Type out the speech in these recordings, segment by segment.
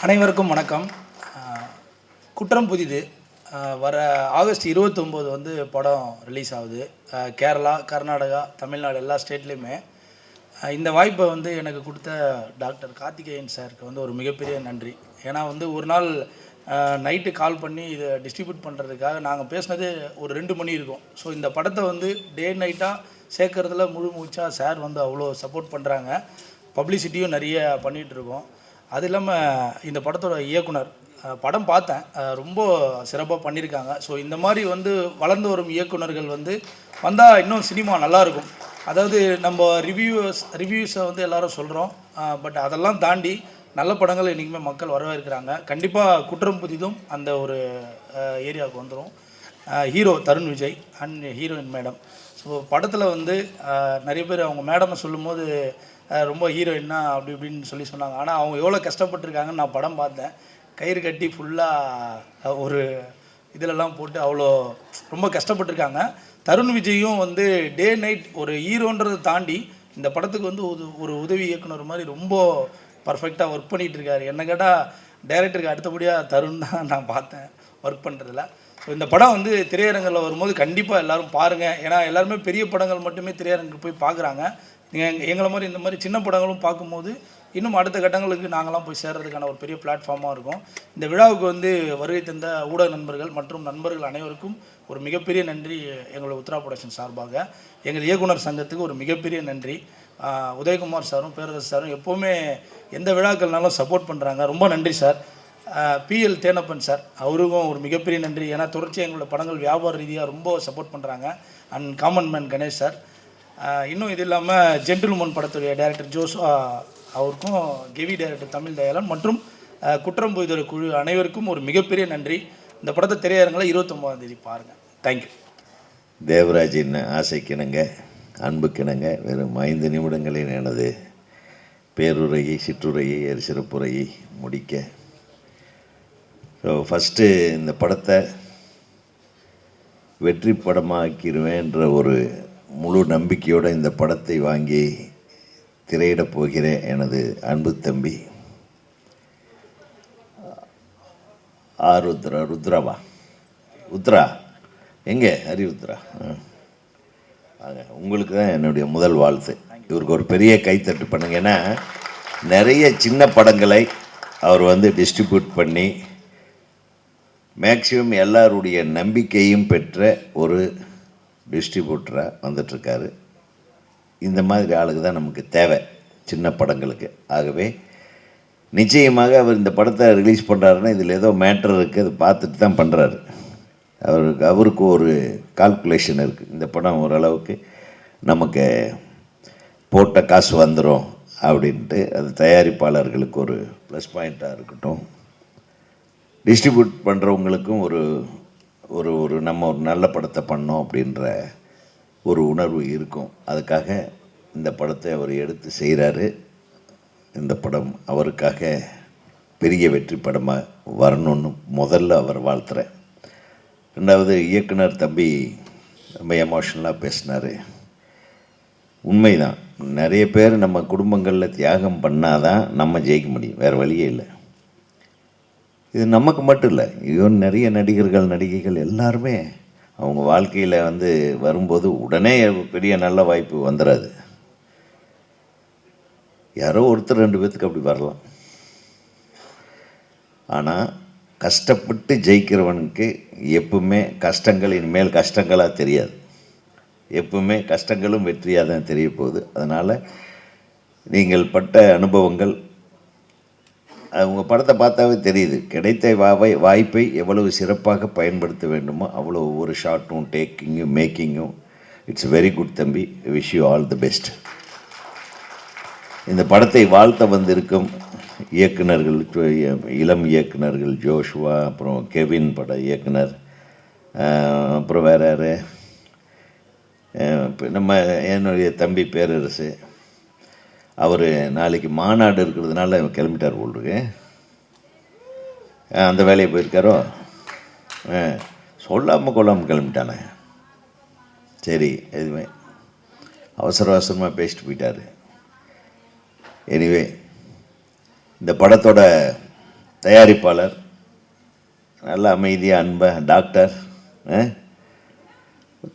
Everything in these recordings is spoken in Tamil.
அனைவருக்கும் வணக்கம். குற்றம் புதிது வர ஆகஸ்ட் 29 வந்து படம் ரிலீஸ் ஆகுது. கேரளா, கர்நாடகா, தமிழ்நாடு எல்லா ஸ்டேட்லேயுமே. இந்த வாய்ப்பை வந்து எனக்கு கொடுத்த டாக்டர் கார்த்திகேயன் சாருக்கு வந்து ஒரு மிகப்பெரிய நன்றி. ஏன்னா வந்து ஒரு நாள் நைட்டு கால் பண்ணி இதை டிஸ்ட்ரிபியூட் பண்ணுறதுக்காக நாங்கள் பேசினது ஒரு 2 மணி இருக்கும். ஸோ இந்த படத்தை வந்து டே நைட்டாக சேர்க்கறதுல முழு மூச்சாக சார் வந்து அவ்வளோ சப்போர்ட் பண்ணுறாங்க. பப்ளிசிட்டியும் நிறைய பண்ணிகிட்ருக்கோம். அது இல்லாமல் இந்த படத்தோட இயக்குனர் படம் பார்த்தேன், ரொம்ப சிறப்பாக பண்ணியிருக்காங்க. ஸோ இந்த மாதிரி வந்து வளர்ந்து வரும் இயக்குனர்கள் வந்து வந்தால் இன்னும் சினிமா நல்லாயிருக்கும். அதாவது நம்ம ரிவ்யூஸை வந்து எல்லோரும் சொல்கிறோம், பட் அதெல்லாம் தாண்டி நல்ல படங்கள் இன்றைக்குமே மக்கள் வரவேற்கிறாங்க. கண்டிப்பாக குற்றம் புதிதும் அந்த ஒரு ஏரியாவுக்கு வந்துடும். Hero Tarun Vijay and heroine madam. So படத்தில் வந்து நிறைய பேர் அவங்க மேடமை சொல்லும்போது ரொம்ப ஹீரோயின்னா அப்படி இப்படின்னு சொன்னாங்க. ஆனால் அவங்க எவ்வளோ கஷ்டப்பட்டுருக்காங்கன்னு நான் படம் பார்த்தேன். கயிறு கட்டி ஃபுல்லாக ஒரு இதிலெல்லாம் போட்டு அவ்வளோ ரொம்ப கஷ்டப்பட்டுருக்காங்க. தருண் விஜயும் வந்து டே நைட் ஒரு ஹீரோன்றதை தாண்டி இந்த படத்துக்கு வந்து ஒரு உதவி இயக்குனர் மாதிரி ரொம்ப பர்ஃபெக்டாக ஒர்க் பண்ணிகிட்ருக்காரு. என்ன கேட்டால் டைரக்டருக்கு அடுத்தபடியாக தருண் தான் நான் பார்த்தேன் ஒர்க் பண்ணுறதில்ல. ஸோ இந்த படம் வந்து திரையரங்கில் வரும்போது கண்டிப்பாக எல்லோரும் பாருங்கள். ஏன்னா எல்லாருமே பெரிய படங்கள் மட்டுமே திரையரங்குக்கு போய் பார்க்குறாங்க. எங்களை மாதிரி இந்த மாதிரி சின்ன படங்களும் பார்க்கும்போது இன்னும் அடுத்த கட்டங்களுக்கு நாங்களாம் போய் சேர்றதுக்கான ஒரு பெரிய பிளாட்ஃபார்மாக இருக்கும். இந்த விழாவுக்கு வந்து வருகை தந்த ஊடக நண்பர்கள் மற்றும் நண்பர்கள் அனைவருக்கும் ஒரு மிகப்பெரிய நன்றி. எங்களோட உத்ரா ப்ரொடக்ஷன் சார்பாக எங்கள் இயக்குனர் சங்கத்துக்கு ஒரு மிகப்பெரிய நன்றி. உதயகுமார் சாரும் பேரரசு சாரும் எப்போவுமே எந்த விழாக்கள்னாலும் சப்போர்ட் பண்ணுறாங்க. ரொம்ப நன்றி சார். பிஎல் தேனப்பன் சார், அவருக்கும் ஒரு மிகப்பெரிய நன்றி. ஏன்னா தொடர்ச்சியாக எங்களோட படங்கள் வியாபார ரீதியாக ரொம்ப சப்போர்ட் பண்ணுறாங்க. And common man Ganesh sir. இன்னும் இது இல்லாமல் ஜென்டில்மேன் படத்துடைய டைரக்டர் ஜோஷுவா அவருக்கும், கெவி டைரக்டர் தமிழ் தயாளன் மற்றும் குற்றம் புதிதோட குழு அனைவருக்கும் ஒரு மிகப்பெரிய நன்றி. இந்த படத்தை திரையரங்கில் 29ஆம் தேதி பாருங்கள். தேங்க்யூ. தேவராஜின் ஆசைக்கிணங்க, அன்புக்கிணங்க வெறும் 5 நிமிடங்களில் எனது பேருரையை, சிற்றுரையை, சிறப்புரையை முடிக்க. ஸோ ஃபஸ்ட்டு இந்த படத்தை வெற்றி படமாக்கிடுவேன்ற ஒரு முழு நம்பிக்கையோடு இந்த படத்தை வாங்கி திரையிடப் போகிற எனது அன்பு தம்பி ருத்ராவா உத்ரா எங்கே ஹரிருத்ரா வாங்க. உங்களுக்கு தான் என்னுடைய முதல் வாழ்த்து. இவருக்கு ஒரு பெரிய கைத்தட்டு பண்ணுங்க. ஏன்னா நிறைய சின்ன படங்களை அவர் வந்து டிஸ்ட்ரிபியூட் பண்ணி மேக்சிமம் எல்லாருடைய நம்பிக்கையும் பெற்ற ஒரு டிஸ்ட்ரிபியூட்டராக வந்துட்டுருக்காரு. இந்த மாதிரி ஆளுக்கு தான் நமக்கு தேவை சின்ன படங்களுக்கு. ஆகவே நிச்சயமாக அவர் இந்த படத்தை ரிலீஸ் பண்ணுறாருன்னா இதில் ஏதோ மேட்ரு இருக்குது, அது பார்த்துட்டு தான் பண்ணுறாரு. அவருக்கு ஒரு கால்குலேஷன் இருக்குது. இந்த படம் ஓரளவுக்கு நமக்கு போட்ட காசு வந்துடும் அப்படின்ட்டு. அது தயாரிப்பாளர்களுக்கு ஒரு ப்ளஸ் பாயிண்ட்டாக இருக்கட்டும், டிஸ்ட்ரிபியூட் பண்ணுறவங்களுக்கும் ஒரு ஒரு ஒரு நம்ம ஒரு நல்ல படத்தை பண்ணோம் அப்படின்ற ஒரு உணர்வு இருக்கும். அதுக்காக இந்த படத்தை அவர் எடுத்து செய்கிறாரு. இந்த படம் அவருக்காக பெரிய வெற்றி படமாக வரணும்னு முதல்ல அவர் வாழ்த்துறேன். ரெண்டாவது, இயக்குனர் தம்பி ரொம்ப எமோஷ்னலாக பேசினார். உண்மைதான், நிறைய பேர் நம்ம குடும்பங்களில் தியாகம் பண்ணால் தான் நம்ம ஜெயிக்க முடியும், வேறு வழியே இல்லை. இது நமக்கு மட்டும் இல்லை, இவன் நிறைய நடிகர்கள் நடிகைகள் எல்லாருமே அவங்க வாழ்க்கையில் வந்து வரும்போது உடனே பெரிய நல்ல வாய்ப்பு வந்துடாது. யாரோ ஒருத்தர் 2 பேர்த்துக்கு அப்படி வரலாம். ஆனால் கஷ்டப்பட்டு ஜெயிக்கிறவனுக்கு எப்பவுமே கஷ்டங்கள் இனிமேல் கஷ்டங்களாக தெரியாது. எப்பவுமே கஷ்டங்களும் வெற்றியாக தான் தெரிய போகுது. அதனால் நீங்கள் பட்ட அனுபவங்கள் அவங்க படத்தை பார்த்தாவே தெரியுது. கிடைத்த வாய்ப்பை எவ்வளவு சிறப்பாக பயன்படுத்த வேண்டுமோ அவ்வளோ ஒவ்வொரு ஷார்ட்டும் டேக்கிங்கும் மேக்கிங்கும். இட்ஸ் வெரி குட் தம்பி. Wish you all the best. இந்த படத்தை வாழ்த்த வந்திருக்கும் இயக்குனர்கள், இளம் இயக்குனர்கள் ஜோஷுவா, அப்புறம் கெவின் பட இயக்குனர், அப்புறம் வேறு யார், நம்ம என்னுடைய தம்பி பேரரசு. அவர் நாளைக்கு மாநாடு இருக்கிறதுனால கிளம்பிட்டார் போல்ருக்கு. அந்த வேலையை போயிருக்காரோ, சொல்லாமல் கொள்ளாமல் கிளம்பிட்டானே. சரி, எதுவுமே அவசரமாக பேசிட்டு போயிட்டார். எனிவே, இந்த படத்தோட தயாரிப்பாளர், நல்ல அமைதியாக அன்பாக டாக்டர்,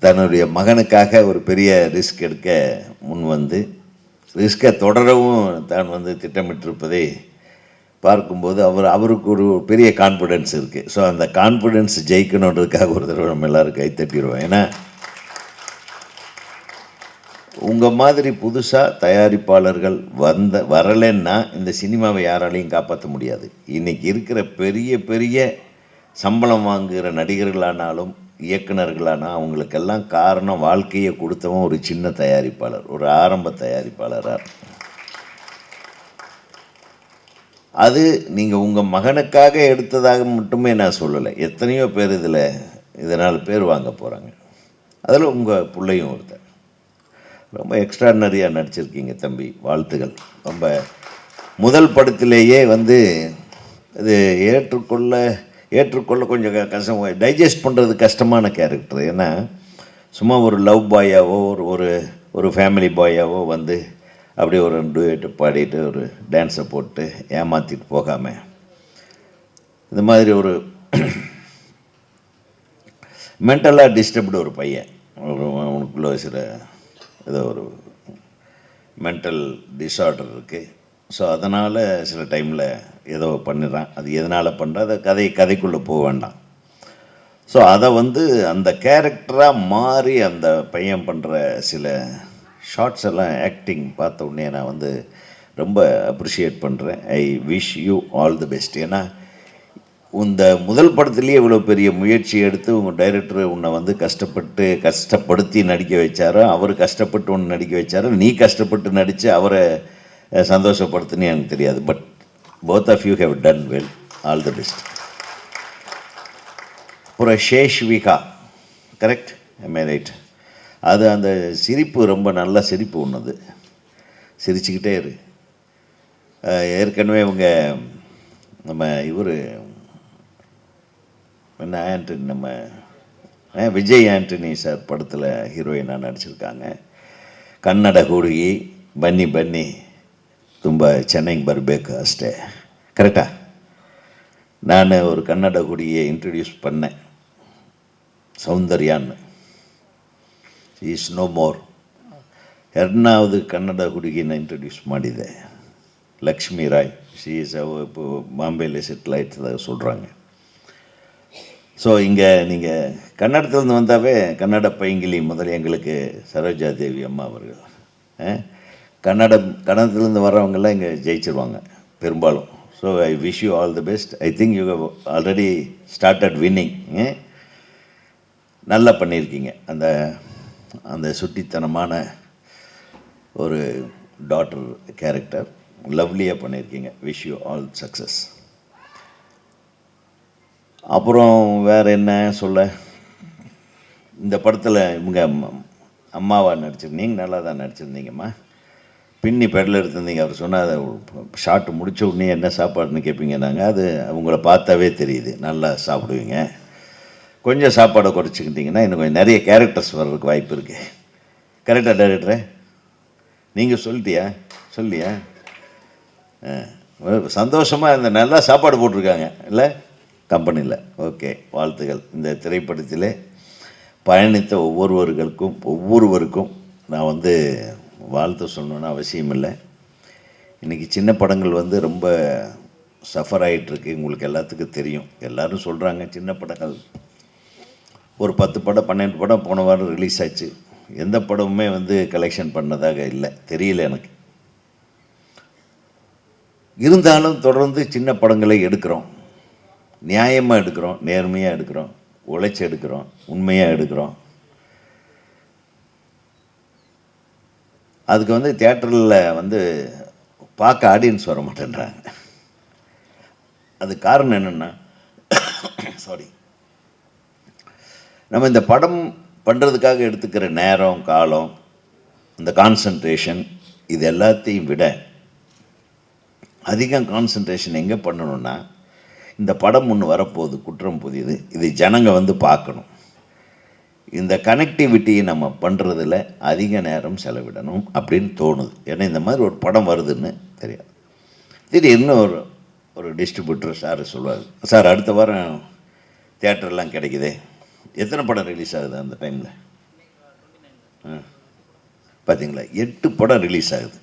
தன்னுடைய மகனுக்காக ஒரு பெரிய ரிஸ்க் எடுக்க முன் வந்து ரிஸ்கை தொடரவும் தான் வந்து திட்டமிட்டிருப்பதை பார்க்கும்போது அவருக்கு ஒரு பெரிய கான்ஃபிடென்ஸ் இருக்குது. ஸோ அந்த கான்ஃபிடென்ஸ் ஜெயிக்கணுன்றதுக்காக ஒரு தடவை நம்ம எல்லோரும் கை தட்டிடுவோம். ஏன்னா உங்கள் மாதிரி புதுசாக தயாரிப்பாளர்கள் வரலைன்னா இந்த சினிமாவை யாராலையும் காப்பாற்ற முடியாது. இன்றைக்கி இருக்கிற பெரிய பெரிய சம்பளம் வாங்குகிற நடிகர்களானாலும் இயக்குநர்களானா அவங்களுக்கெல்லாம் காரணம் வாழ்க்கையை கொடுத்தவன் ஒரு சின்ன தயாரிப்பாளர், ஒரு ஆரம்ப தயாரிப்பாளராக. அது நீங்கள் உங்கள் மகனுக்காக எடுத்ததாக மட்டுமே நான் சொல்லலை. எத்தனையோ பேர் இதனால் பேர் வாங்க போகிறாங்க. அதில் உங்கள் பிள்ளையும் ஒருத்தர். ரொம்ப எக்ஸ்ட்ராடனரியாக நடிச்சிருக்கீங்க தம்பி, வாழ்த்துகள். ரொம்ப முதல் படத்திலேயே வந்து இது ஏற்றுக்கொள்ள கொஞ்சம் கஷ்டம், டைஜஸ்ட் பண்ணுறது கஷ்டமான கேரக்டர். ஏன்னா சும்மா ஒரு லவ் பாயாவோ ஒரு ஃபேமிலி பாயாவோ வந்து அப்படியே ஒரு டூயட்டு பாடிட்டு ஒரு டான்ஸை போட்டு ஏமாற்றிட்டு போகாமல் இந்த மாதிரி ஒரு மென்டலாக டிஸ்டர்ப்டு ஒரு பையன், அவனுக்குள்ள சில ஏதோ ஒரு மென்டல் டிஸார்டர் இருக்குது. ஸோ அதனால் சில டைமில் ஏதோ பண்ணிடுறான். அது எதனால் பண்ணுற அதை கதைக்குள்ளே போக வேண்டாம். ஸோ அதை வந்து அந்த கேரக்டராக மாறி அந்த பையன் பண்ணுற சில ஷார்ட்ஸ் எல்லாம் ஆக்டிங் பார்த்த உடனே நான் வந்து ரொம்ப அப்ரிஷியேட் பண்ணுறேன். ஐ wish you all the best. ஏன்னா இந்த முதல் படத்துலேயே இவ்வளோ பெரிய முயற்சி எடுத்து உங்கள் டைரக்டர் உன்னை வந்து கஷ்டப்படுத்தி நடிக்க வச்சாரோ, அவர் கஷ்டப்பட்டு ஒன்று நடிக்க வச்சாரோ, நீ கஷ்டப்பட்டு நடித்து அவரை சந்தோஷப்படுத்துன்னு எனக்கு தெரியாது. But both of you have done well. All the best. அப்புறம் Sheshvika, correct, am I right? அது அந்த சிரிப்பு ரொம்ப நல்ல சிரிப்பு ஒன்றுது, சிரிச்சுக்கிட்டே இரு. ஏற்கனவே இவங்க நம்ம இவர் என்ன ஆண்டனி, நம்ம விஜய் ஆண்டனி சார் படத்தில் ஹீரோயினாக நடிச்சிருக்காங்க. கன்னட ಹುಡುಗಿ ಬನ್ನಿ ತುಂಬ ಚೆನ್ನಾಗಿ ಬರಬೇಕು ಅಷ್ಟೇ, கரெக்டா? நான் ஒரு கன்னட ಹುಡುಗಿயை இன்ட்ரடியூஸ் பண்ணேன், ಸೌಂದರ್ಯಾன்னு. Is no more. ಎರಡನಾவது ಕನ್ನಡ ಹುಡುಗಿನ ಇಂಟ್ರೊಡ್ಯೂಸ್ ಮಾಡಿದೆ, ಲಕ್ಷ್ಮೀ ರಾಯ್. ஷீ இஸ் இப்போ பாம்பேயில் செட்டில் ஆகிட்டு சொல்கிறாங்க. ஸோ இங்கே நீங்கள் கன்னடத்துலேருந்து வந்தாவே கன்னட பைங்கிலி முதல்ல எங்களுக்கு சரோஜா தேவி அம்மா அவர்கள். கன்னடத்துலேருந்து வர்றவங்கெல்லாம் இங்கே ஜெயிச்சிருவாங்க பெரும்பாலும். So I wish you all the best. I think you have already started winning. நல்லா பண்ணியிருக்கீங்க. அந்த சுட்டித்தனமான ஒரு டாட்டர் கேரக்டர் லவ்லியாக பண்ணியிருக்கீங்க. Wish you all success. அப்புறம் வேறு என்ன சொல்ல, இந்த படத்தில் இவங்க அம்மாவாக நடிச்சிருந்தீங்க, நல்லா தான் நடிச்சிருந்தீங்கம்மா. பின்னி பெடல் எடுத்திருந்தீங்க. அவர் சொன்னால் அதை ஷார்ட் முடிச்ச உடனே என்ன சாப்பாடுன்னு கேட்பீங்க. நாங்கள் அது அவங்கள பார்த்தாவே தெரியுது, நல்லா சாப்பிடுவீங்க. கொஞ்சம் சாப்பாடை குறைச்சிக்கிட்டிங்கன்னா இன்னும் கொஞ்சம் நிறைய கேரக்டர்ஸ் வர்றதுக்கு வாய்ப்பு இருக்குது. கரெக்டாக டைரக்டரே? நீங்கள் சொல்லியா? சந்தோஷமாக இந்த நல்லா சாப்பாடு போட்டிருக்காங்க இல்லை கம்பெனியில். ஓகே, வாழ்த்துக்கள். இந்த திரைப்படத்தில் பயணித்த ஒவ்வொருவருக்கும் நான் வந்து வாழ்த்து சொல்லணுன்னு அவசியம் இல்லை. இன்றைக்கி சின்ன படங்கள் வந்து ரொம்ப சஃபர் ஆகிட்டுருக்கு, உங்களுக்கு எல்லாத்துக்கும் தெரியும். எல்லோரும் சொல்கிறாங்க சின்ன படங்கள் ஒரு 10 படம் 12 படம் போன வாரம் ரிலீஸ் ஆச்சு. எந்த படமுமே வந்து கலெக்ஷன் பண்ணதாக இல்லை, தெரியல எனக்கு. இருந்தாலும் தொடர்ந்து சின்ன படங்களை எடுக்கிறோம், நியாயமாக எடுக்கிறோம், நேர்மையாக எடுக்கிறோம், உழைச்சி எடுக்கிறோம், உண்மையாக எடுக்கிறோம். அதுக்கு வந்து தியேட்டரில் வந்து பார்க்க ஆடியன்ஸ் வர மாட்டேன்றாங்க. அது காரணம் என்னென்னா, நம்ம இந்த படம் பண்ணுறதுக்காக எடுத்துக்கிற நேரம், காலம், இந்த கான்சன்ட்ரேஷன், இது எல்லாத்தையும் விட அதிகம் கான்சன்ட்ரேஷன் எங்கே பண்ணணுன்னா, இந்த படம் ஒன்று வரப்போகுது, குற்றம் புதியது, இது ஜனங்க வந்து பார்க்கணும். இந்த கனெக்டிவிட்டியை நம்ம பண்ணுறதில் அதிக நேரம் செலவிடணும் அப்படின்னு தோணுது. ஏன்னா இந்த மாதிரி ஒரு படம் வருதுன்னு தெரியாது. திடீர்னு ஒரு டிஸ்ட்ரிபியூட்டர் சார் சொல்லுவார், சார் அடுத்த வாரம் தியேட்டர்லாம் கிடைக்குது, எத்தனை படம் ரிலீஸ் ஆகுது அந்த டைமில்? பார்த்தீங்களா, 8 படம் ரிலீஸ் ஆகுது.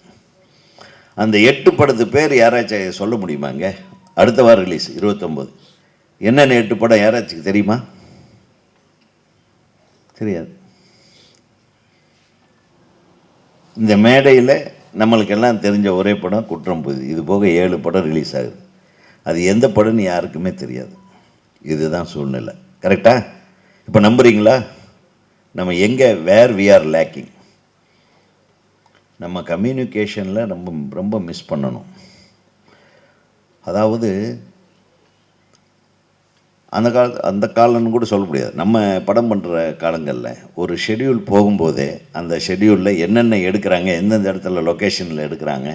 அந்த 8 படத்து பேர் யாராச்சும் சொல்ல முடியுமாங்க? அடுத்த வாரம் ரிலீஸ் 29. என்னென்ன 8 படம் யாராச்சும் தெரியுமா? தெரியாது. இந்த மேடையில் நம்மளுக்கெல்லாம் தெரிஞ்ச ஒரே படம் குற்றம் புதிது. இது போக 7 படம் ரிலீஸ் ஆகுது. அது எந்த படம்னு யாருக்குமே தெரியாது. இதுதான் சூழ்நிலை. கரெக்டா? இப்போ நம்புறீங்களா? நம்ம எங்கே வேர் வி ஆர் லேக்கிங்? நம்ம கம்யூனிகேஷனில் ரொம்ப மிஸ் பண்ணணும். அதாவது அந்த காலம்னு கூட சொல்ல முடியாது. நம்ம படம் பண்ணுற காலங்களில் ஒரு ஷெட்யூல் போகும்போதே அந்த ஷெட்யூலில் என்னென்ன எடுக்கிறாங்க, எந்தெந்த இடத்துல லொக்கேஷனில் எடுக்கிறாங்க,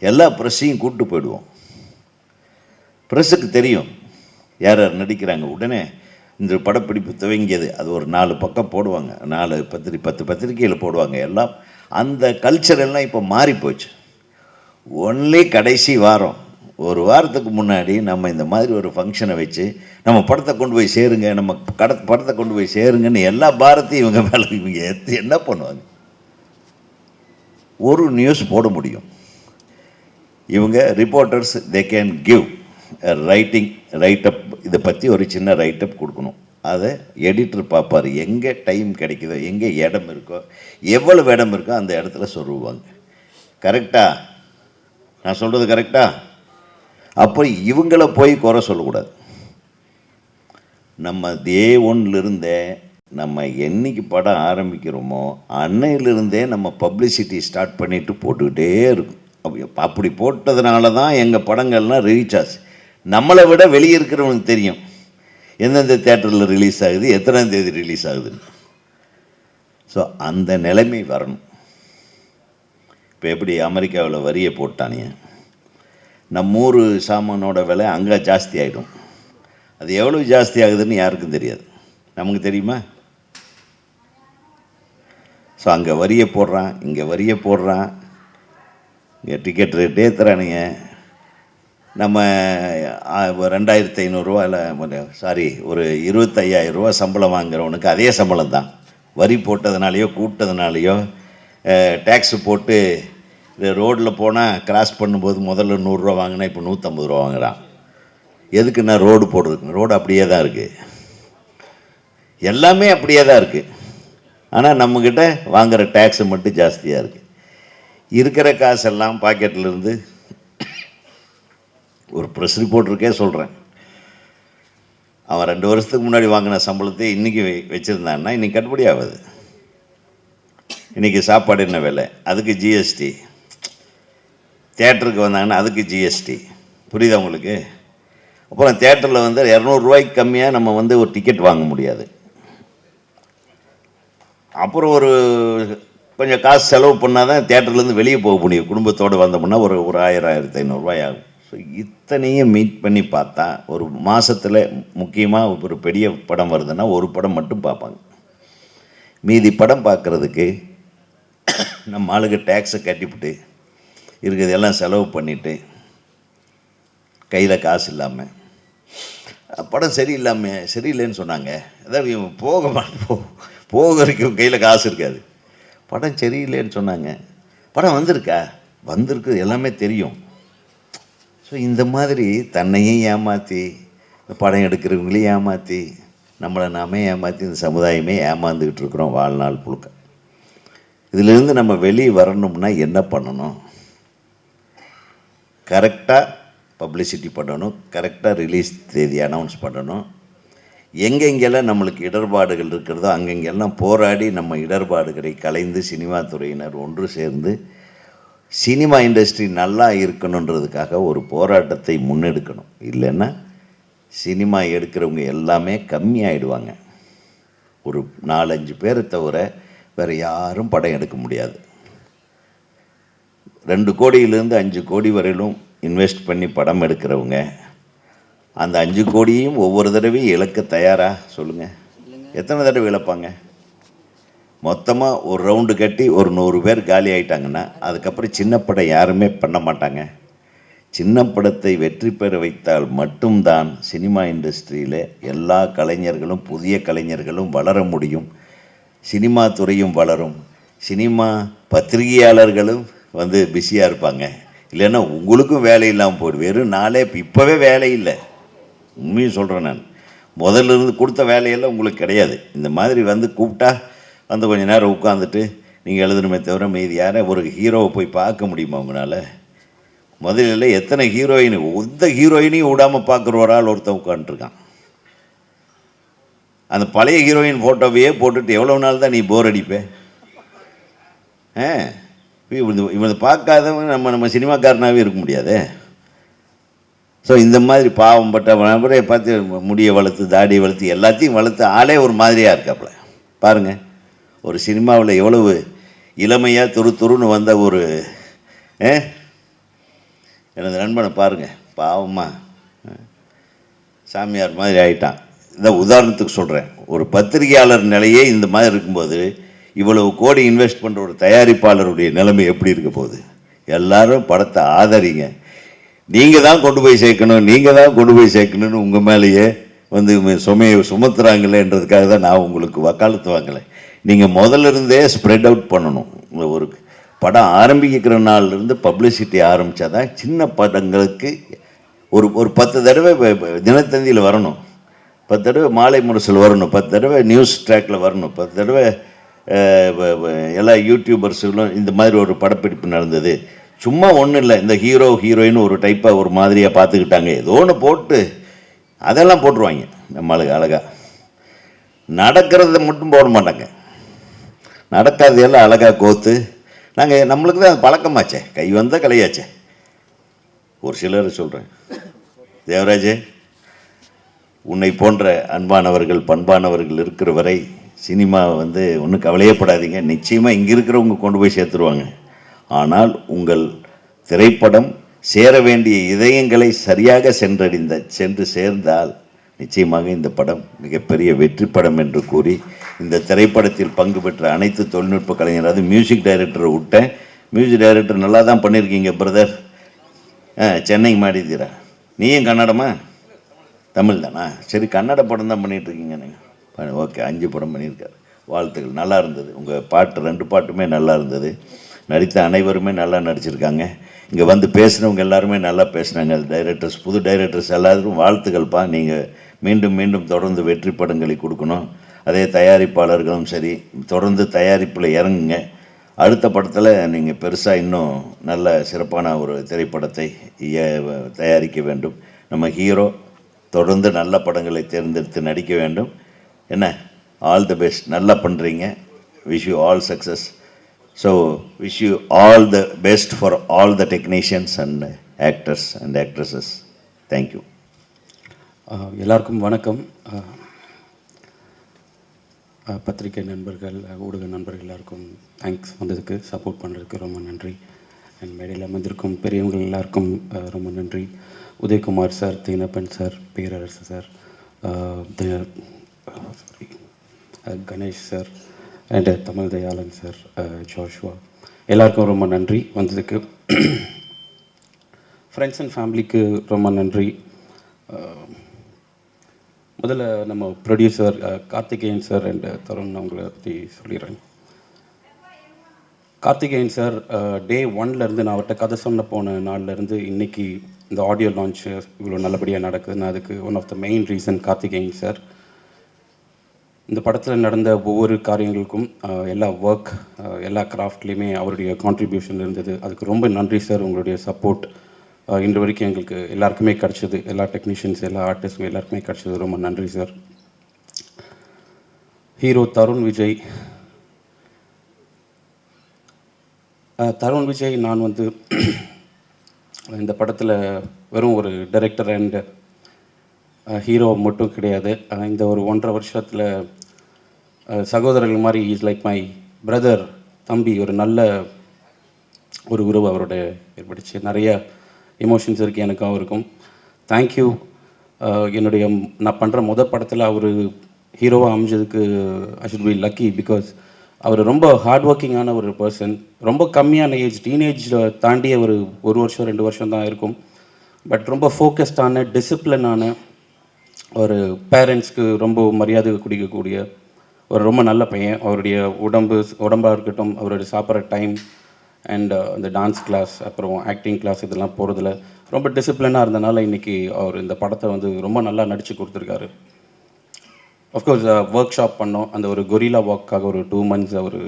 எல்லா ப்ரெஸ்ஸையும் கூப்பிட்டு போயிடுவோம். ப்ரெஸ்ஸுக்கு தெரியும் யார் யார் நடிக்கிறாங்க. உடனே இந்த படப்பிடிப்பு துவங்கியது, அது ஒரு 4 பக்கம் போடுவாங்க, 10 பத்திரிக்கையில் போடுவாங்க. எல்லாம் அந்த கல்ச்சர் எல்லாம் இப்போ மாறி போச்சு. ஒன்லி கடைசி வாரம், ஒரு வாரத்துக்கு முன்னாடி நம்ம இந்த மாதிரி ஒரு ஃபங்க்ஷனை வச்சு நம்ம படத்தை கொண்டு போய் சேருங்க, நம்ம படத்தை கொண்டு போய் சேருங்கன்னு எல்லா பாரத்தையும் இவங்க மேலே இவங்க என்ன பண்ணுவாங்க? ஒரு நியூஸ் போட முடியும். இவங்க reporters they can give write-up, இதை பற்றி ஒரு சின்ன ரைட்டப் கொடுக்கணும். அதை எடிட்டர் பார்ப்பார், எங்கே டைம் கிடைக்குதோ, எங்கே இடம் இருக்கோ, எவ்வளவு இடம் இருக்கோ அந்த இடத்துல சொல்லுவாங்க. கரெக்டா? நான் சொல்கிறது கரெக்டா? அப்போ இவங்கள போய் குறை சொல்லக்கூடாது. நம்ம டே ஒன்லேருந்தே நம்ம என்னைக்கு படம் ஆரம்பிக்கிறோமோ அன்னையிலிருந்தே நம்ம பப்ளிசிட்டி ஸ்டார்ட் பண்ணிவிட்டு போட்டுக்கிட்டே இருக்கும். அப்படி போட்டதுனால தான் எங்கள் படங்கள்லாம் ரீச் ஆச்சு. நம்மளை விட வெளியே இருக்கிறவனுக்கு தெரியும் எந்தெந்த தேட்டரில் ரிலீஸ் ஆகுது, எத்தனாம் தேதி ரிலீஸ் ஆகுதுன்னு. ஸோ அந்த நிலைமை வரணும். இப்போ எப்படி அமெரிக்காவில் வரியை போட்டானே, நம்ம ஊர் சாமானோட விலை அங்கே ஜாஸ்தி ஆகிடும். அது எவ்வளோ ஜாஸ்தி ஆகுதுன்னு யாருக்கும் தெரியாது. நமக்கு தெரியுமா? ஸோ அங்கே வரியை போடுறான், இங்கே வரியை போடுறான், இங்கே டிக்கெட் ரேட்டே தரானுங்க. நம்ம 2500 இல்லை சாரி ஒரு 25,000 சம்பளம் வாங்குறவனுக்கு அதே சம்பளம் தான். வரி போட்டதுனாலையோ கூப்பிட்டதுனாலையோ டேக்ஸு போட்டு இது ரோட்டில் போனால் கிராஸ் பண்ணும்போது முதல்ல 100 ரூபா வாங்கினா இப்போ 150 ரூபா வாங்குறான். எதுக்குன்னா ரோடு போடுறதுக்கு. ரோடு அப்படியே தான் இருக்குது, எல்லாமே அப்படியே தான் இருக்குது. ஆனால் நம்மக்கிட்ட வாங்குகிற டேக்ஸு மட்டும் ஜாஸ்தியாக இருக்குது. இருக்கிற காசெல்லாம் பாக்கெட்லேருந்து ஒரு ப்ரெஸ் ரிப்போர்ட்டருக்கே சொல்கிறேன், அவன் 2 வருஷத்துக்கு முன்னாடி வாங்கின சம்பளத்தை இன்றைக்கி வச்சுருந்தான்னா இன்றைக்கி கட்டுப்படி ஆகாது. இன்றைக்கி சாப்பாடு என்ன விலை, அதுக்கு ஜிஎஸ்டி. தேட்டருக்கு வந்தாங்கன்னா அதுக்கு ஜிஎஸ்டி. புரியுதா உங்களுக்கு? அப்புறம் தேட்டரில் வந்து 200 ரூபாய்க்கு கம்மியாக நம்ம வந்து ஒரு டிக்கெட் வாங்க முடியாது. அப்புறம் ஒரு கொஞ்சம் காசு செலவு பண்ணால் தான் தேட்டர்லேருந்து வெளியே போக முடியும். குடும்பத்தோடு வந்தோம்னா ஒரு 1000-1500 ரூபாய் ஆகும். ஸோ இத்தனையும் மீட் பண்ணி பார்த்தா ஒரு மாதத்தில் முக்கியமாக ஒரு பெரிய படம் வருதுன்னா ஒரு படம் மட்டும் பார்ப்பாங்க. மீதி படம் பார்க்குறதுக்கு நம்ம ஆளுக்கு டேக்ஸை கட்டிவிட்டு இருக்கிறதெல்லாம் செலவு பண்ணிவிட்டு கையில் காசு இல்லாமல், படம் சரியில்லைன்னு சொன்னாங்க. அதாவது போகிறதுக்கு கையில் காசு இருக்காது. படம் சரியில்லைன்னு சொன்னாங்க, படம் வந்திருக்கு எல்லாமே தெரியும். ஸோ இந்த மாதிரி தன்னையும் ஏமாற்றி, படம் எடுக்கிறவங்களையும் ஏமாற்றி, நம்மளை நாமே ஏமாற்றி, இந்த சமுதாயமே ஏமாந்துக்கிட்டு இருக்கிறோம் வாழ்நாள் புழுக்க. இதிலிருந்து நம்ம வெளியே வரணும்னா என்ன பண்ணணும்? கரெக்டாக பப்ளிசிட்டி பண்ணணும், கரெக்டாக ரிலீஸ் தேதி அனௌன்ஸ் பண்ணணும். எங்கெங்கெல்லாம் நம்மளுக்கு இடர்பாடுகள் இருக்கிறதோ அங்கெங்கெல்லாம் போராடி நம்ம இடர்பாடுகளை கலைந்து சினிமா துறையினர் ஒன்று சேர்ந்து சினிமா இண்டஸ்ட்ரி நல்லா இருக்கணுன்றதுக்காக ஒரு போராட்டத்தை முன்னெடுக்கணும். இல்லைன்னா சினிமா எடுக்கிறவங்க எல்லாமே கம்மியாயிடுவாங்க. ஒரு 4-5 பேரை தவிர வேறு யாரும் படம் எடுக்க முடியாது. 2 கோடியிலேருந்து 5 கோடி வரையிலும் இன்வெஸ்ட் பண்ணி படம் எடுக்கிறவங்க அந்த 5 கோடியையும் ஒவ்வொரு தடவையும் இழக்க தயாராக? சொல்லுங்கள், எத்தனை தடவை இழப்பாங்க? மொத்தமாக ஒரு ரவுண்டு கட்டி ஒரு 100 பேர் காலி ஆகிட்டாங்கன்னா அதுக்கப்புறம் சின்ன படம் யாருமே பண்ண மாட்டாங்க. சின்ன படத்தை வெற்றி பெற வைத்தால் மட்டும்தான் சினிமா இண்டஸ்ட்ரியில் எல்லா கலைஞர்களும் புதிய கலைஞர்களும் வளர முடியும், சினிமா துறையும் வளரும், சினிமா பத்திரிகையாளர்களும் வந்து பிஸியாக இருப்பாங்க. இல்லைன்னா உங்களுக்கும் வேலை இல்லாமல் போய்டும். வெறும் நாளே இப்போவே வேலை இல்லை, உண்மையும் சொல்கிறேன். நான் முதல்ல இருந்து கொடுத்த வேலையெல்லாம் உங்களுக்கு கிடையாது. இந்த மாதிரி வந்து கூப்பிட்டா வந்து கொஞ்சம் நேரம் உட்காந்துட்டு நீங்கள் எழுதணுமே தவிர மீதி யாரை ஒரு ஹீரோவை போய் பார்க்க முடியுமா உங்களால்? முதல்ல எத்தனை ஹீரோயின், எந்த ஹீரோயினையும் விடாமல் பார்க்குற ஒரு ஆள் ஒருத்தன் உட்காந்துருக்கான். அந்த பழைய ஹீரோயின் ஃபோட்டோவையே போட்டுட்டு எவ்வளோ நாள் தான் நீ போர் அடிப்பே? இவனை பார்க்காதவங்க நம்ம சினிமாக்காரனாகவே இருக்க முடியாதே. ஸோ இந்த மாதிரி பாவம்பட்ட நபரை பார்த்து முடியை வளர்த்து தாடியை வளர்த்து எல்லாத்தையும் வளர்த்து ஆளே ஒரு மாதிரியாக இருக்காப்புல. பாருங்கள், ஒரு சினிமாவில் எவ்வளவு இளமையாக துருன்னு வந்த ஒரு எனது நண்பனை பாருங்கள், பாவமாக சாமியார் மாதிரி ஆகிட்டான். இந்த உதாரணத்துக்கு சொல்கிறேன், ஒரு பத்திரிகையாளர் நிலையே இந்த மாதிரி இருக்கும்போது இவ்வளவு கோடி இன்வெஸ்ட் பண்ணுற ஒரு தயாரிப்பாளருடைய நிலைமை எப்படி இருக்க போகுது? எல்லாரும் படத்தை ஆதரிங்க. நீங்கள் தான் கொண்டு போய் சேர்க்கணும், நீங்கள் தான் கொண்டு போய் சேர்க்கணும்னு உங்கள் மேலேயே வந்து சுமையை சுமத்துறாங்களேன்றதுக்காக தான் நான் உங்களுக்கு வக்காலத்து வாங்கலை. நீங்கள் முதல்ல இருந்தே ஸ்ப்ரெட் அவுட் பண்ணணும். ஒரு படம் ஆரம்பிக்கிற நாள்லேருந்து பப்ளிசிட்டி ஆரம்பித்தா தான் சின்ன படங்களுக்கு ஒரு 10 தடவை தினத்தந்தியில் வரணும், 10 தடவை மாலை முரசில் வரணும், 10 தடவை நியூஸ் ட்ராக்கில் வரணும், 10 தடவை எல்லா யூடியூபர்ஸுகளும் இந்த மாதிரி ஒரு படப்பிடிப்பு நடந்தது. சும்மா ஒன்றும் இல்லை, இந்த ஹீரோ ஹீரோயின் ஒரு டைப்பாக ஒரு மாதிரியாக பார்த்துக்கிட்டாங்க, ஏதோ ஒன்று போட்டு அதெல்லாம் போட்டுருவாங்க. நம்மளுக்கு அழகாக நடக்கிறத மட்டும் போட மாட்டாங்க, நடக்காதையெல்லாம் அழகாக கோத்து நம்மளுக்கு தான் பழக்கமாச்சே, கை வந்தால் கலையாச்சே. ஒரு சிலர் சொல்கிறேன், தேவராஜே உன்னை போன்ற அன்பானவர்கள் பண்பானவர்கள் இருக்கிற வரை சினிமா வந்து ஒன்றும் கவலையப்படாதீங்க, நிச்சயமாக இங்கே இருக்கிறவங்க கொண்டு போய் சேர்த்துருவாங்க. ஆனால் உங்கள் திரைப்படம் சேர வேண்டிய இதயங்களை சரியாக சென்று சேர்ந்தால் நிச்சயமாக இந்த படம் மிகப்பெரிய வெற்றி படம் என்று கூறி, இந்த திரைப்படத்தில் பங்கு பெற்ற அனைத்து தொழில்நுட்ப கலைஞர், அது மியூசிக் டைரக்டரை விட்டேன். மியூசிக் டைரக்டர் நல்லா தான் பண்ணியிருக்கீங்க பிரதர். சென்னை மாடித்தீரா, நீயும் கன்னடமா? தமிழ் தானா? சரி, கன்னட படம் தான் பண்ணிகிட்ருக்கீங்க நீங்கள். ஓகே, 5 படம் பண்ணியிருக்காரு, வாழ்த்துக்கள். நல்லா இருந்தது உங்கள் பாட்டு, 2 பாட்டுமே நல்லா இருந்தது. நடித்த அனைவருமே நல்லா நடிச்சிருக்காங்க. இங்கே வந்து பேசுகிறவங்க எல்லாருமே நல்லா பேசுனாங்க. டைரக்டர்ஸ், புது டைரக்டர்ஸ் எல்லாருக்கும் வாழ்த்துக்கள்ப்பா. நீங்கள் மீண்டும் மீண்டும் தொடர்ந்து வெற்றி படங்களை கொடுக்கணும். அதே தயாரிப்பாளர்களும் சரி, தொடர்ந்து தயாரிப்பில் இறங்குங்க. அடுத்த படத்தில் நீங்கள் பெருசாக இன்னும் நல்ல சிறப்பான ஒரு திரைப்படத்தை தயாரிக்க வேண்டும். நம்ம ஹீரோ தொடர்ந்து நல்ல படங்களை தேர்ந்தெடுத்து நடிக்க வேண்டும். என்ன, ஆல் தி பெஸ்ட், நல்லா பண்ணுறீங்க. Wish you all success. So wish you all the best for all the technicians and actors and actresses. Thank you. எல்லாருக்கும் வணக்கம். பத்திரிகை நண்பர்கள், ஊடக நண்பர்கள் எல்லாருக்கும் தேங்க்ஸ் வந்ததுக்கு, சப்போர்ட் பண்ணுறதுக்கு ரொம்ப நன்றி. அண்ட் மேடையில் அமர்ந்திருக்கும் பெரியவங்கள் எல்லாருக்கும் ரொம்ப நன்றி. Udayakumar sir, Theenappan sir, Perarasu sir, Ganesh sir and Tamil Thayalan sir, Joshua, எல்லாருக்கும் ரொம்ப நன்றி வந்ததுக்கு. ஃப்ரெண்ட்ஸ் அண்ட் ஃபேமிலிக்கு ரொம்ப நன்றி. முதல்ல நம்ம producer Karthikeyan sir and Tarun அவங்கள பற்றி சொல்லிடுறேன். கார்த்திகேயன் சார் டே 1லேருந்து நான் அவர்கிட்ட கதை சொன்ன போன நாள்லேருந்து இன்றைக்கி இந்த ஆடியோ லான்ச் இவ்வளோ நல்லபடியாக நடக்குதுன்னு அதுக்கு one of the main reason Karthikeyan sir. இந்த படத்தில் நடந்த ஒவ்வொரு காரியங்களுக்கும் எல்லா ஒர்க், எல்லா கிராஃப்ட்லேயுமே அவருடைய கான்ட்ரிபியூஷன் இருந்தது. அதுக்கு ரொம்ப நன்றி சார். உங்களுடைய சப்போர்ட் இன்று வரைக்கும் எங்களுக்கு எல்லாருக்குமே கிடச்சிது, எல்லா டெக்னீஷியன்ஸ், எல்லா ஆர்டிஸ்ட்டும் எல்லாருக்குமே கிடச்சிது. ரொம்ப நன்றி சார். ஹீரோ தருண் விஜய். தருண் விஜய் நான் வந்து இந்த படத்தில் வெறும் ஒரு டைரக்டர் அண்ட் ஹீரோ மட்டும் கிடையாது. இந்த ஒரு 1.5 வருஷத்தில் சகோதரர்கள் மாதிரி இஸ் லைக் மை பிரதர், தம்பி. ஒரு நல்ல ஒரு உறவு அவரோட ஏற்படுச்சு. நிறைய எமோஷன்ஸ் இருக்குது எனக்கும் அவருக்கும். தேங்க்யூ. என்னுடைய நான் பண்ணுற படத்தில் அவர் ஹீரோவாக அமைஞ்சதுக்கு I should be lucky. Because அவர் ரொம்ப ஹார்ட் ஒர்க்கிங்கான ஒரு பர்சன். ரொம்ப கம்மியான ஏஜ், டீனேஜில் தாண்டிய ஒரு 1 வருஷம் 2 வருஷம் தான் இருக்கும். பட் ரொம்ப ஃபோக்கஸ்டான டிசிப்ளினான ஒரு பேரண்ட்ஸ்க்கு ரொம்ப மரியாதை குடிக்கக்கூடிய ஒரு ரொம்ப நல்ல பையன். அவருடைய உடம்பாக இருக்கட்டும், அவருடைய சாப்பிட்ற டைம் அண்ட் இந்த டான்ஸ் கிளாஸ், அப்புறம் ஆக்டிங் கிளாஸ் இதெல்லாம் போகிறதுல ரொம்ப டிசிப்ளினாக இருந்தனால இன்றைக்கி அவர் இந்த படத்தை வந்து ரொம்ப நல்லா நடித்து கொடுத்துருக்காரு. அஃப்கோர்ஸ் ஒர்க் ஷாப் பண்ணோம். அந்த ஒரு கொரில்லா வாக்காக ஒரு 2 months அவர்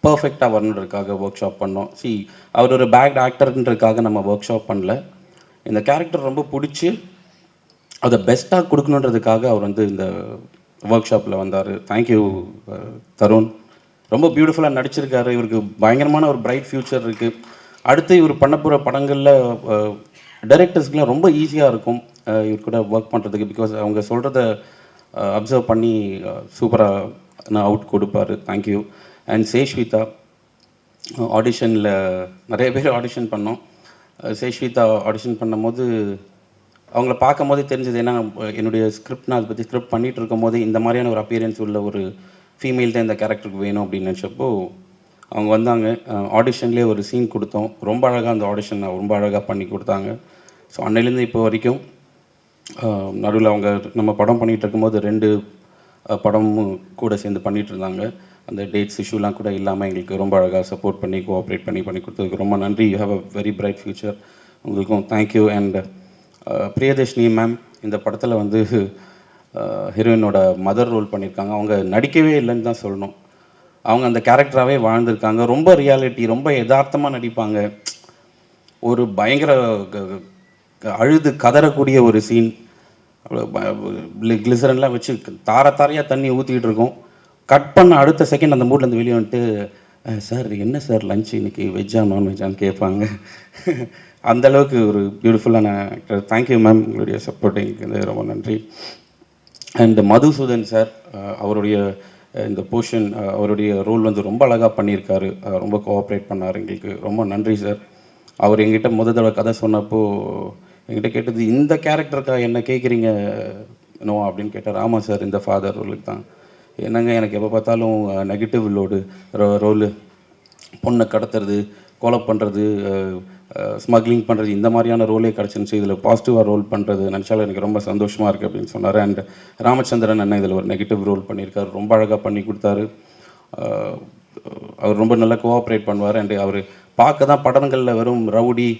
பர்ஃபெக்டாக வரணுன்றதுக்காக ஒர்க் ஷாப் பண்ணோம். அவர் ஒரு பேக்ட் ஆக்டர்ன்றதுக்காக நம்ம ஒர்க் ஷாப் பண்ணல. இந்த கேரக்டர் ரொம்ப பிடிச்சி அதை பெஸ்ட்டாக கொடுக்கணுன்றதுக்காக அவர் வந்து இந்த ஒர்க் ஷாப்பில் வந்தார். தேங்க்யூ தருண். ரொம்ப பியூட்டிஃபுல்லாக நடிச்சிருக்காரு. இவருக்கு பயங்கரமான ஒரு பிரைட் ஃப்யூச்சர் இருக்குது. அடுத்து இவர் பண்ண போகிற படங்களில் டைரக்டர்ஸ்க்குலாம் ரொம்ப ஈஸியாக இருக்கும் இவர் கூட ஒர்க் பண்ணுறதுக்கு. பிகாஸ் அவங்க சொல்கிறத அப்சர்வ் பண்ணி சூப்பராக நான் அவுட் கொடுப்பார். தேங்க்யூ. அண்ட் சேஷ்விதா, ஆடிஷனில் நிறைய பேர் ஆடிஷன் பண்ணோம். சேஷ்விதா ஆடிஷன் பண்ணும்போது அவங்கள பார்க்கும் போதே தெரிஞ்சது. ஏன்னா என்னுடைய ஸ்கிரிப்ட் நான் அதை பற்றி ஸ்கிரிப்ட் பண்ணிகிட்டு இருக்கும் போது இந்த மாதிரியான ஒரு அப்பியரன்ஸ் உள்ள ஒரு ஃபீமேல் தான் இந்த கேரக்டருக்கு வேணும் அப்படின்னு நினச்சப்போ அவங்க வந்தாங்க. ஆடிஷன்லேயே ஒரு சீன் கொடுத்தோம். ரொம்ப அழகாக அந்த ஆடிஷன் ரொம்ப அழகாக பண்ணி கொடுத்தாங்க. ஸோ அன்னையிலேருந்து இப்போ வரைக்கும் நடுவில் அவங்க நம்ம படம் பண்ணிகிட்டு இருக்கும்போது 2 படமும் கூட சேர்ந்து பண்ணிகிட்டு இருந்தாங்க. அந்த டேட்ஸ் இஷ்யூலாம் கூட இல்லாமல் எங்களுக்கு ரொம்ப அழகாக சப்போர்ட் பண்ணி கோஆப்ரேட் பண்ணி கொடுத்ததுக்கு ரொம்ப நன்றி. You have a very bright future. உங்களுக்கும் தேங்க்யூ. அண்ட் பிரியதர்ஷினி மேம் இந்த படத்தில் வந்து ஹீரோயினோட மதர் ரோல் பண்ணியிருக்காங்க. அவங்க நடிக்கவே இல்லைன்னு தான் சொல்லணும். அவங்க அந்த கேரக்டராகவே வாழ்ந்திருக்காங்க. ரொம்ப ரியாலிட்டி, ரொம்ப யதார்த்தமாக நடிப்பாங்க. ஒரு பயங்கர அழுது கதறக்கூடிய ஒரு சீன், கிளிசரன்லாம் வச்சு தாரையாக தண்ணி ஊற்றிக்கிட்டு இருக்கோம். கட் பண்ண அடுத்த செகண்ட் அந்த மூட்லேருந்து வெளியே வந்துட்டு, சார் என்ன சார் லஞ்ச் இன்னைக்கு வெஜ்ஜா நான்வெஜ்ஜான்னு கேட்பாங்க. அந்தளவுக்கு ஒரு பியூட்டிஃபுல்லான ஆக்டர். தேங்க்யூ மேம், உங்களுடைய சப்போர்ட்டிங்க்கு ரொம்ப நன்றி. அண்ட் மதுசூதன் சார், அவருடைய இந்த போர்ஷன், அவருடைய ரோல் வந்து ரொம்ப அழகாக பண்ணியிருக்காரு. ரொம்ப கோஆப்ரேட் பண்ணார். எங்களுக்கு ரொம்ப நன்றி சார். அவர் எங்கிட்ட தடவை கதை சொன்னப்போ என்கிட்ட கேட்டது, இந்த கேரக்டருக்காக என்ன கேட்குறீங்க நோ அப்படின்னு கேட்டார். ஆமாம் சார், இந்த ஃபாதர் ரோலுக்கு தான். என்னங்க எனக்கு எப்போ பார்த்தாலும் நெகட்டிவ் ரோலு, பொண்ணை கடத்துறது, கொலை பண்ணுறது, ஸ்மக்லிங் பண்ணுறது, இந்த மாதிரியான ரோலே கிடச்சிருந்துச்சு. இதில் பாசிட்டிவாக ரோல் பண்ணுறது நினச்சாலும் எனக்கு ரொம்ப சந்தோஷமாக இருக்குது அப்படின்னு சொன்னார். அண்ட் ராமச்சந்திரன் அண்ணன் இதில் ஒரு நெகட்டிவ் ரோல் பண்ணியிருக்காரு. ரொம்ப அழகாக பண்ணி கொடுத்தாரு. அவர் ரொம்ப நல்லா கோஆப்ரேட் பண்ணுவார். அண்டு அவர் பார்க்க தான் படங்களில் வெறும் ரவுடி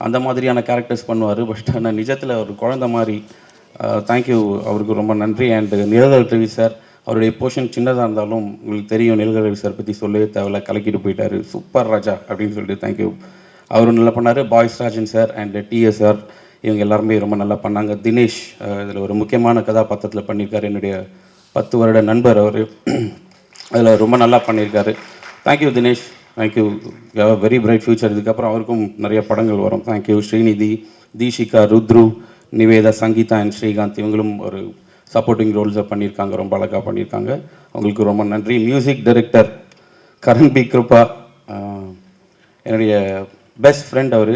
அந்த மாதிரியான கேரக்டர்ஸ் பண்ணுவார். பட் ஆனால் நிஜத்தில் ஒரு குழந்த மாதிரி. தேங்க்யூ, அவருக்கு ரொம்ப நன்றி. அண்டு நிழல் ரவி சார், அவருடைய போர்ஷன் சின்னதாக இருந்தாலும் உங்களுக்கு தெரியும், நிழல் ரவி சார் பற்றி சொல்லவே தேவையில்ல, கலக்கிட்டு போயிட்டார். சூப்பர் ராஜா அப்படின்னு சொல்லிட்டு தேங்க்யூ. அவரும் நல்லா பண்ணார். Boys Rajan sir and DS sir, இவங்க எல்லாருமே ரொம்ப நல்லா பண்ணாங்க. தினேஷ் இதில் ஒரு முக்கியமான கதாபாத்திரத்தில் பண்ணியிருக்காரு. என்னுடைய 10 வருட நண்பர் அவர். அதில் ரொம்ப நல்லா பண்ணியிருக்காரு. Thank you Dinesh, thank you. Very bright future. இதுக்கப்புறம் அவருக்கும் நிறைய படங்கள் வரும். தேங்க்யூ. ஸ்ரீநிதி, தீஷிகா, ருத்ரு, நிவேதா, சங்கீதா அண்ட் ஸ்ரீகாந்த், இவங்களும் ஒரு சப்போர்ட்டிங் ரோல்ஸை பண்ணியிருக்காங்க. ரொம்ப அழகாக பண்ணியிருக்காங்க. அவங்களுக்கு ரொம்ப நன்றி. Music director Karan P Kripa, என்னுடைய பெஸ்ட் ஃப்ரெண்ட் அவர்.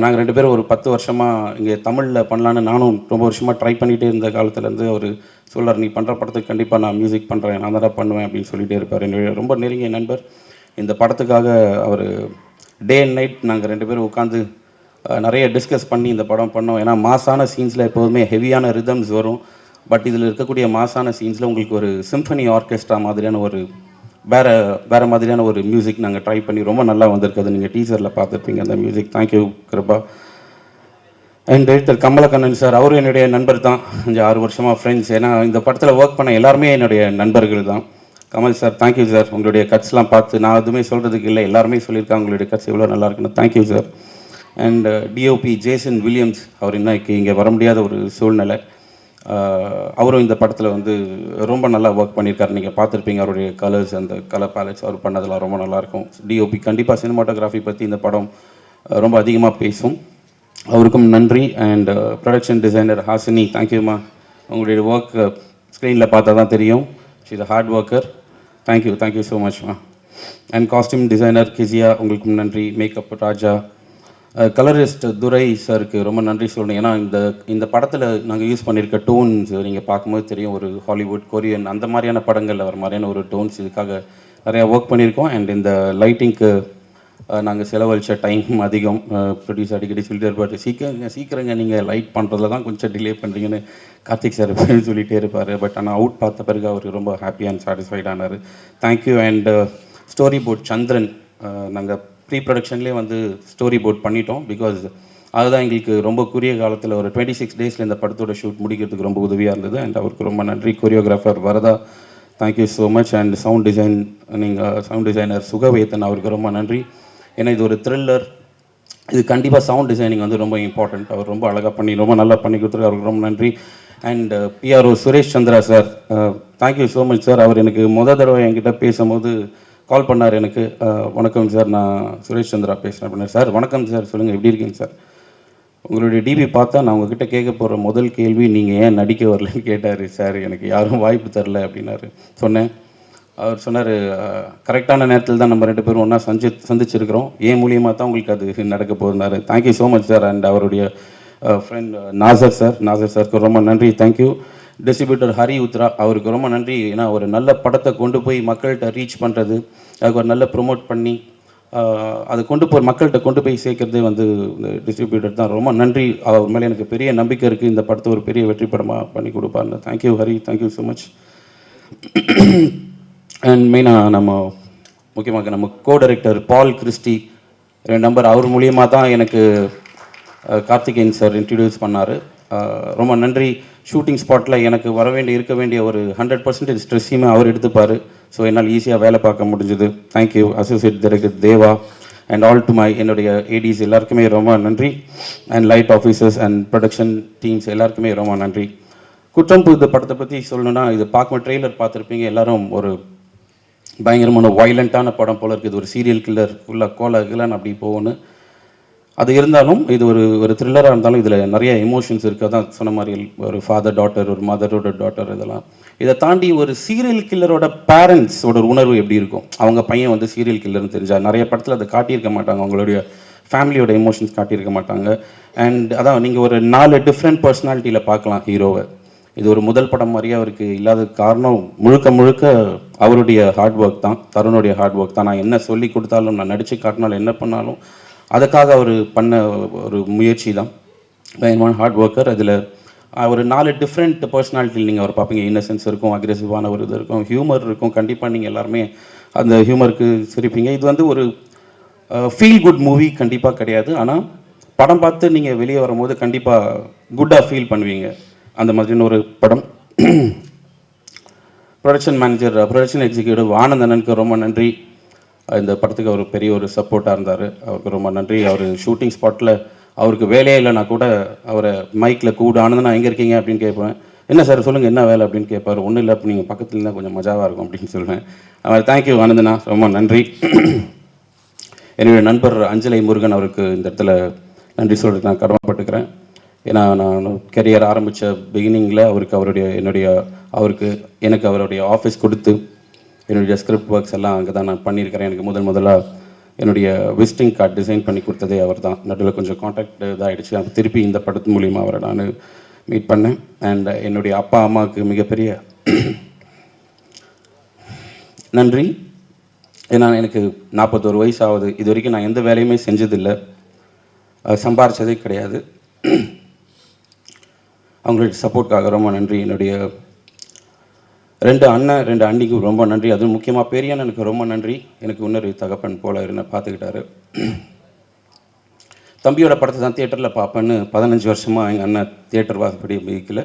நாங்கள் 2 பேரும் ஒரு 10 வருஷமாக இங்கே தமிழில் பண்ணலான்னு நானும் ரொம்ப வருஷமாக ட்ரை பண்ணிகிட்டே இருந்த காலத்துலேருந்து அவர் சொல்கிறார், நீ பண்ணுற படத்துக்கு கண்டிப்பாக நான் மியூசிக் பண்ணுறேன், நான் தான் பண்ணுவேன் அப்படின்னு சொல்லிகிட்டே இருப்பார். என்னுடைய ரொம்ப நெருங்கிய நண்பர். இந்த படத்துக்காக அவர் டே அண்ட் நைட் நாங்கள் 2 பேரும் உட்காந்து நிறைய டிஸ்கஸ் பண்ணி இந்த படம் பண்ணோம். ஏன்னா மாசான சீன்ஸில் எப்போதுமே ஹெவியான ரிதம்ஸ் வரும். பட் இதில் இருக்கக்கூடிய மாசான சீன்ஸில் உங்களுக்கு ஒரு சிம்ஃபனி ஆர்கெஸ்ட்ரா மாதிரியான ஒரு வேறு மாதிரியான ஒரு மியூசிக் நாங்கள் ட்ரை பண்ணி ரொம்ப நல்லா வந்திருக்குது. நீங்கள் டீசரில் பார்த்துருப்பீங்க அந்த music. Thank you Kripa. And director Kamalakannan sir, அவரும் என்னுடைய நண்பர் தான். 5-6 வருஷமாக ஃப்ரெண்ட்ஸ். ஏன்னா இந்த படத்தில் ஒர்க் பண்ண எல்லாருமே என்னுடைய நண்பர்கள் தான். Kamal sir, thank you sir. உங்களுடைய கட்ஸ்லாம் பார்த்து நான் எதுவுமே சொல்கிறதுக்கு இல்லை, எல்லாருமே சொல்லியிருக்காங்க உங்களுடைய கட்ஸ் எவ்வளோ நல்லா இருக்குன்னு. Thank you sir. And DOP Jason Williams, அவர் இன்னைக்கு இங்கே வர முடியாத ஒரு சூழ்நிலை. அவரும் இந்த படத்தில் வந்து ரொம்ப நல்லா ஒர்க் பண்ணியிருக்காரு. நீங்கள் பார்த்துருப்பீங்க அவருடைய கலர்ஸ், அந்த கலர் பேலட்ஸ் அவர் பண்ணதெல்லாம் ரொம்ப நல்லாயிருக்கும். டிஓபி கண்டிப்பாக சினிமாட்டோகிராஃபி பற்றி இந்த படம் ரொம்ப அதிகமாக பேசும். அவருக்கும் நன்றி. அண்ட் ப்ரொடக்ஷன் டிசைனர் ஹாசினி, தேங்க்யூம்மா. உங்களுடைய ஒர்க் ஸ்க்ரீனில் பார்த்தா தான் தெரியும். She is a hard worker. Thank you so மச்மா. அண்ட் காஸ்டியூம் டிசைனர் கிசியா, உங்களுக்கும் நன்றி. மேக்கப் ராஜா, கலரிஸ்ட் துரை சாருக்கு ரொம்ப நன்றி சொல்லணும். ஏன்னா இந்த படத்தில் நாங்கள் யூஸ் பண்ணியிருக்க டோன்ஸ் நீங்கள் பார்க்கும்போது தெரியும், ஒரு ஹாலிவுட், கொரியன் அந்த மாதிரியான படங்களில் வர மாதிரியான ஒரு டோன்ஸ் இதுக்காக நிறையா ஒர்க் பண்ணியிருக்கோம். அண்ட் இந்த லைட்டிங்க்கு நாங்கள் செலவழித்த டைம் அதிகம். ப்ரொடியூஸ் அடிக்கடி சொல்லிட்டே இருப்பார், சீக்கிரங்க நீங்கள் லைட் பண்ணுறதுல தான் கொஞ்சம் டிலே பண்ணுறீங்கன்னு கார்த்திக் சார் சொல்லிகிட்டே இருப்பார். பட் ஆனால் அவுட் பார்த்த பிறகு அவர் ரொம்ப ஹாப்பி அண்ட் சாட்டிஸ்ஃபைட் ஆனார். தேங்க்யூ. அண்ட் ஸ்டோரி போர்ட் சந்திரன், நாங்கள் ப்ரீ ப்ரொடக்ஷன்லேயே வந்து ஸ்டோரி போர்ட் பண்ணிட்டோம். பிகாஸ் அதுதான் எங்களுக்கு ரொம்ப குறுகிய காலத்தில் ஒரு 26 டேஸில் இந்த படத்தோட ஷூட் முடிக்கிறதுக்கு ரொம்ப உதவியாக இருந்தது. அண்ட் அவருக்கு ரொம்ப நன்றி. Choreographer Varadha, thank you so much. And sound designer Sugavethan, அவருக்கு ரொம்ப நன்றி. ஏன்னா இது ஒரு த்ரில்லர், இது கண்டிப்பாக சவுண்ட் டிசைனிங் வந்து ரொம்ப இம்பார்ட்டண்ட். அவர் ரொம்ப அழகாக பண்ணி ரொம்ப நல்லா பண்ணி கொடுத்துருக்கு, அவருக்கு ரொம்ப நன்றி. And PRO Suresh Chandra sir, thank you so much sir. அவர் எனக்கு தடவை என்கிட்ட பேசும்போது கால் பண்ணார் எனக்கு. வணக்கம் சார், நான் சுரேஷ் சந்திரா பேசுகிறேன் அப்படின்னாரு. சார் வணக்கம் சார், சொல்லுங்கள் எப்படி இருக்கீங்க சார்? உங்களுடைய டிபி பார்த்தா நான் உங்ககிட்ட கேட்க போகிற முதல் கேள்வி நீங்கள் ஏன் நடிக்க வரலன்னு கேட்டார். சார் எனக்கு யாரும் வாய்ப்பு தரல அப்படின்னாரு. சொன்னேன். அவர் சொன்னார், கரெக்டான நேரத்தில் தான் நம்ம 2 பேரும் ஒன்றா சந்திச்சிருக்கிறோம், ஏன் மூலியமாக தான் உங்களுக்கு அது நடக்க போகிறாரு. Thank you so much sir. And அவருடைய ஃப்ரெண்ட் நாசர் சாருக்கு ரொம்ப நன்றி, தேங்க்யூ. டிஸ்ட்ரிபியூட்டர் ஹரி உத்ரா, அவருக்கு ரொம்ப நன்றி. ஏன்னா ஒரு நல்ல படத்தை கொண்டு போய் மக்கள்கிட்ட ரீச் பண்ணுறது, அதுக்கு ஒரு நல்ல ப்ரொமோட் பண்ணி அதை மக்கள்கிட்ட கொண்டு போய் சேர்க்கறதே வந்து இந்த டிஸ்ட்ரிபியூட்டர் தான். ரொம்ப நன்றி. அவர் மேலே எனக்கு பெரிய நம்பிக்கை இருக்குது, இந்த படத்தை ஒரு பெரிய வெற்றி படமாக பண்ணி கொடுப்பாருன்னு. Thank you Hari, thank you so much. And மெயினாக முக்கியமாக நம்ம டைரக்டர் பால் கிறிஸ்டி நம்பர், அவர் மூலியமாக தான் எனக்கு கார்த்திகேயன் சார் இன்ட்ரடியூஸ் பண்ணார். ரொம்ப நன்றி. ஷூட்டிங் ஸ்பாட்டில் எனக்கு இருக்க வேண்டிய ஒரு 100% ஸ்ட்ரெஸ்ஸையுமே அவர் எடுத்துப்பார். ஸோ என்னால் ஈஸியாக வேலை பார்க்க முடிஞ்சுது. Thank you associate director Deva and all to என்னுடைய ஏடிஸ் எல்லாருக்குமே ரொம்ப நன்றி. And light officers and production teams எல்லாருக்குமே ரொம்ப நன்றி. குற்றம் புது படத்தை பற்றி சொல்லணுன்னா, இது ட்ரெய்லர் பார்த்துருப்பீங்க எல்லாரும். ஒரு பயங்கரமான வைலண்ட்டான படம் போல் இருக்குது. இது ஒரு சீரியல் கில்லர் ஃபுல்லாக கோலன்னு அப்படி போகணும். அது இருந்தாலும் இது ஒரு த்ரில்லராக இருந்தாலும் இதில் நிறைய எமோஷன்ஸ் இருக்குது. அதான் சொன்ன மாதிரி ஒரு ஃபாதர் டாட்டர், ஒரு மதரோட டாட்டர், இதெல்லாம். இதை தாண்டி ஒரு சீரியல் கில்லரோட பேரண்ட்ஸோட உணர்வு எப்படி இருக்கும், அவங்க பையன் வந்து சீரியல் கில்லர்னு தெரிஞ்சால் நிறைய படத்தில் அதை காட்டியிருக்க மாட்டாங்க, அவங்களுடைய ஃபேமிலியோட எமோஷன்ஸ் காட்டியிருக்க மாட்டாங்க. அண்ட் அதான் நீங்கள் ஒரு 4 டிஃப்ரெண்ட் பர்சனாலிட்டியில் பார்க்கலாம் ஹீரோவை. இது ஒரு முதல் படம் மாதிரியே அவருக்கு இல்லாத காரணம் முழுக்க அவருடைய ஹார்ட் ஒர்க் தான், தருணுடைய ஹார்ட் ஒர்க் தான். நான் என்ன சொல்லி கொடுத்தாலும், நான் நடித்து காட்டினாலும், என்ன பண்ணாலும் அதுக்காக அவர் பண்ண ஒரு முயற்சி தான். பயங்கரமான ஹார்ட் ஒர்க்கர். அதில் ஒரு 4 டிஃப்ரெண்ட் பர்சனாலிட்டியில் நீங்கள் அவர் பார்ப்பீங்க. இன்னசென்ஸ் இருக்கும், அக்ரெசிவான ஒரு இது இருக்கும், ஹியூமர் இருக்கும். கண்டிப்பாக நீங்கள் எல்லாருமே அந்த ஹியூமருக்கு சிரிப்பீங்க. இது வந்து ஒரு ஃபீல் குட் மூவி கண்டிப்பாக கிடையாது. ஆனால் படம் பார்த்து நீங்கள் வெளியே வரும்போது கண்டிப்பாக குட்டாக ஃபீல் பண்ணுவீங்க. அந்த மாதிரியான ஒரு படம். ப்ரொடக்ஷன் மேனேஜர், ப்ரொடக்ஷன் எக்ஸிக்யூட்டிவ் ஆனந்தனனுக்கு ரொம்ப நன்றி. இந்த படத்துக்கு அவர் பெரிய ஒரு சப்போர்ட்டாக இருந்தார், அவருக்கு ரொம்ப நன்றி. அவர் ஷூட்டிங் ஸ்பாட்டில் அவருக்கு வேலையே இல்லைனா கூட அவரை மைக்கில் கூடு, ஆனந்தனா எங்கே இருக்கீங்க அப்படின்னு கேட்பேன். என்ன சார் சொல்லுங்கள் என்ன வேலை அப்படின்னு கேட்பார். ஒன்றும் இல்லை, அப்போ நீங்கள் பக்கத்தில் இருந்தால் கொஞ்சம் மஜாவாக இருக்கும் அப்படின்னு சொல்லுவேன். அவர் தேங்க்யூ ஆனந்தனா, ரொம்ப நன்றி. என்னுடைய நண்பர் அஞ்சலை முருகன், அவருக்கு இந்த இடத்துல நன்றி சொல்கிறதுக்கு நான் கடமைப்பட்டுக்கிறேன். ஏன்னா நான் கெரியர் ஆரம்பித்த பிகினிங்கில் அவருக்கு எனக்கு அவருடைய ஆஃபீஸ் கொடுத்து என்னுடைய ஸ்கிரிப்ட் ஒர்க்ஸ் எல்லாம் அங்கே தான் நான் பண்ணியிருக்கிறேன். எனக்கு முதலாக என்னுடைய விசிட்டிங் கார்டு டிசைன் பண்ணி கொடுத்ததே அவர் தான். நடுவில் கொஞ்சம் காண்டாக்ட் இதாகிடுச்சு. அப்போ திருப்பி இந்த படத்து மூலிமா அவரை நான் மீட் பண்ணேன். அண்ட் என்னுடைய அப்பா அம்மாவுக்கு மிகப்பெரிய நன்றி. ஏன்னா எனக்கு 41 வயசு ஆகுது. இது வரைக்கும் நான் எந்த வேலையுமே செஞ்சதில்லை, சம்பாரிச்சதே கிடையாது. அவங்களுடைய சப்போர்ட்காக ரொம்ப நன்றி. என்னுடைய 2 அண்ணன் 2 அண்ணிக்கு ரொம்ப நன்றி. அதுவும் முக்கியமாக பெரியண்ணன் எனக்கு ரொம்ப நன்றி. எனக்கு இன்னொரு தகப்பன் போல் என்ன பார்த்துக்கிட்டாரு. தம்பியோட படத்தை தான் தியேட்டரில் பார்ப்பேன்னு 15 வருஷமாக எங்கள் அண்ணன் தியேட்டர் வாசப்படி மிதிக்கல.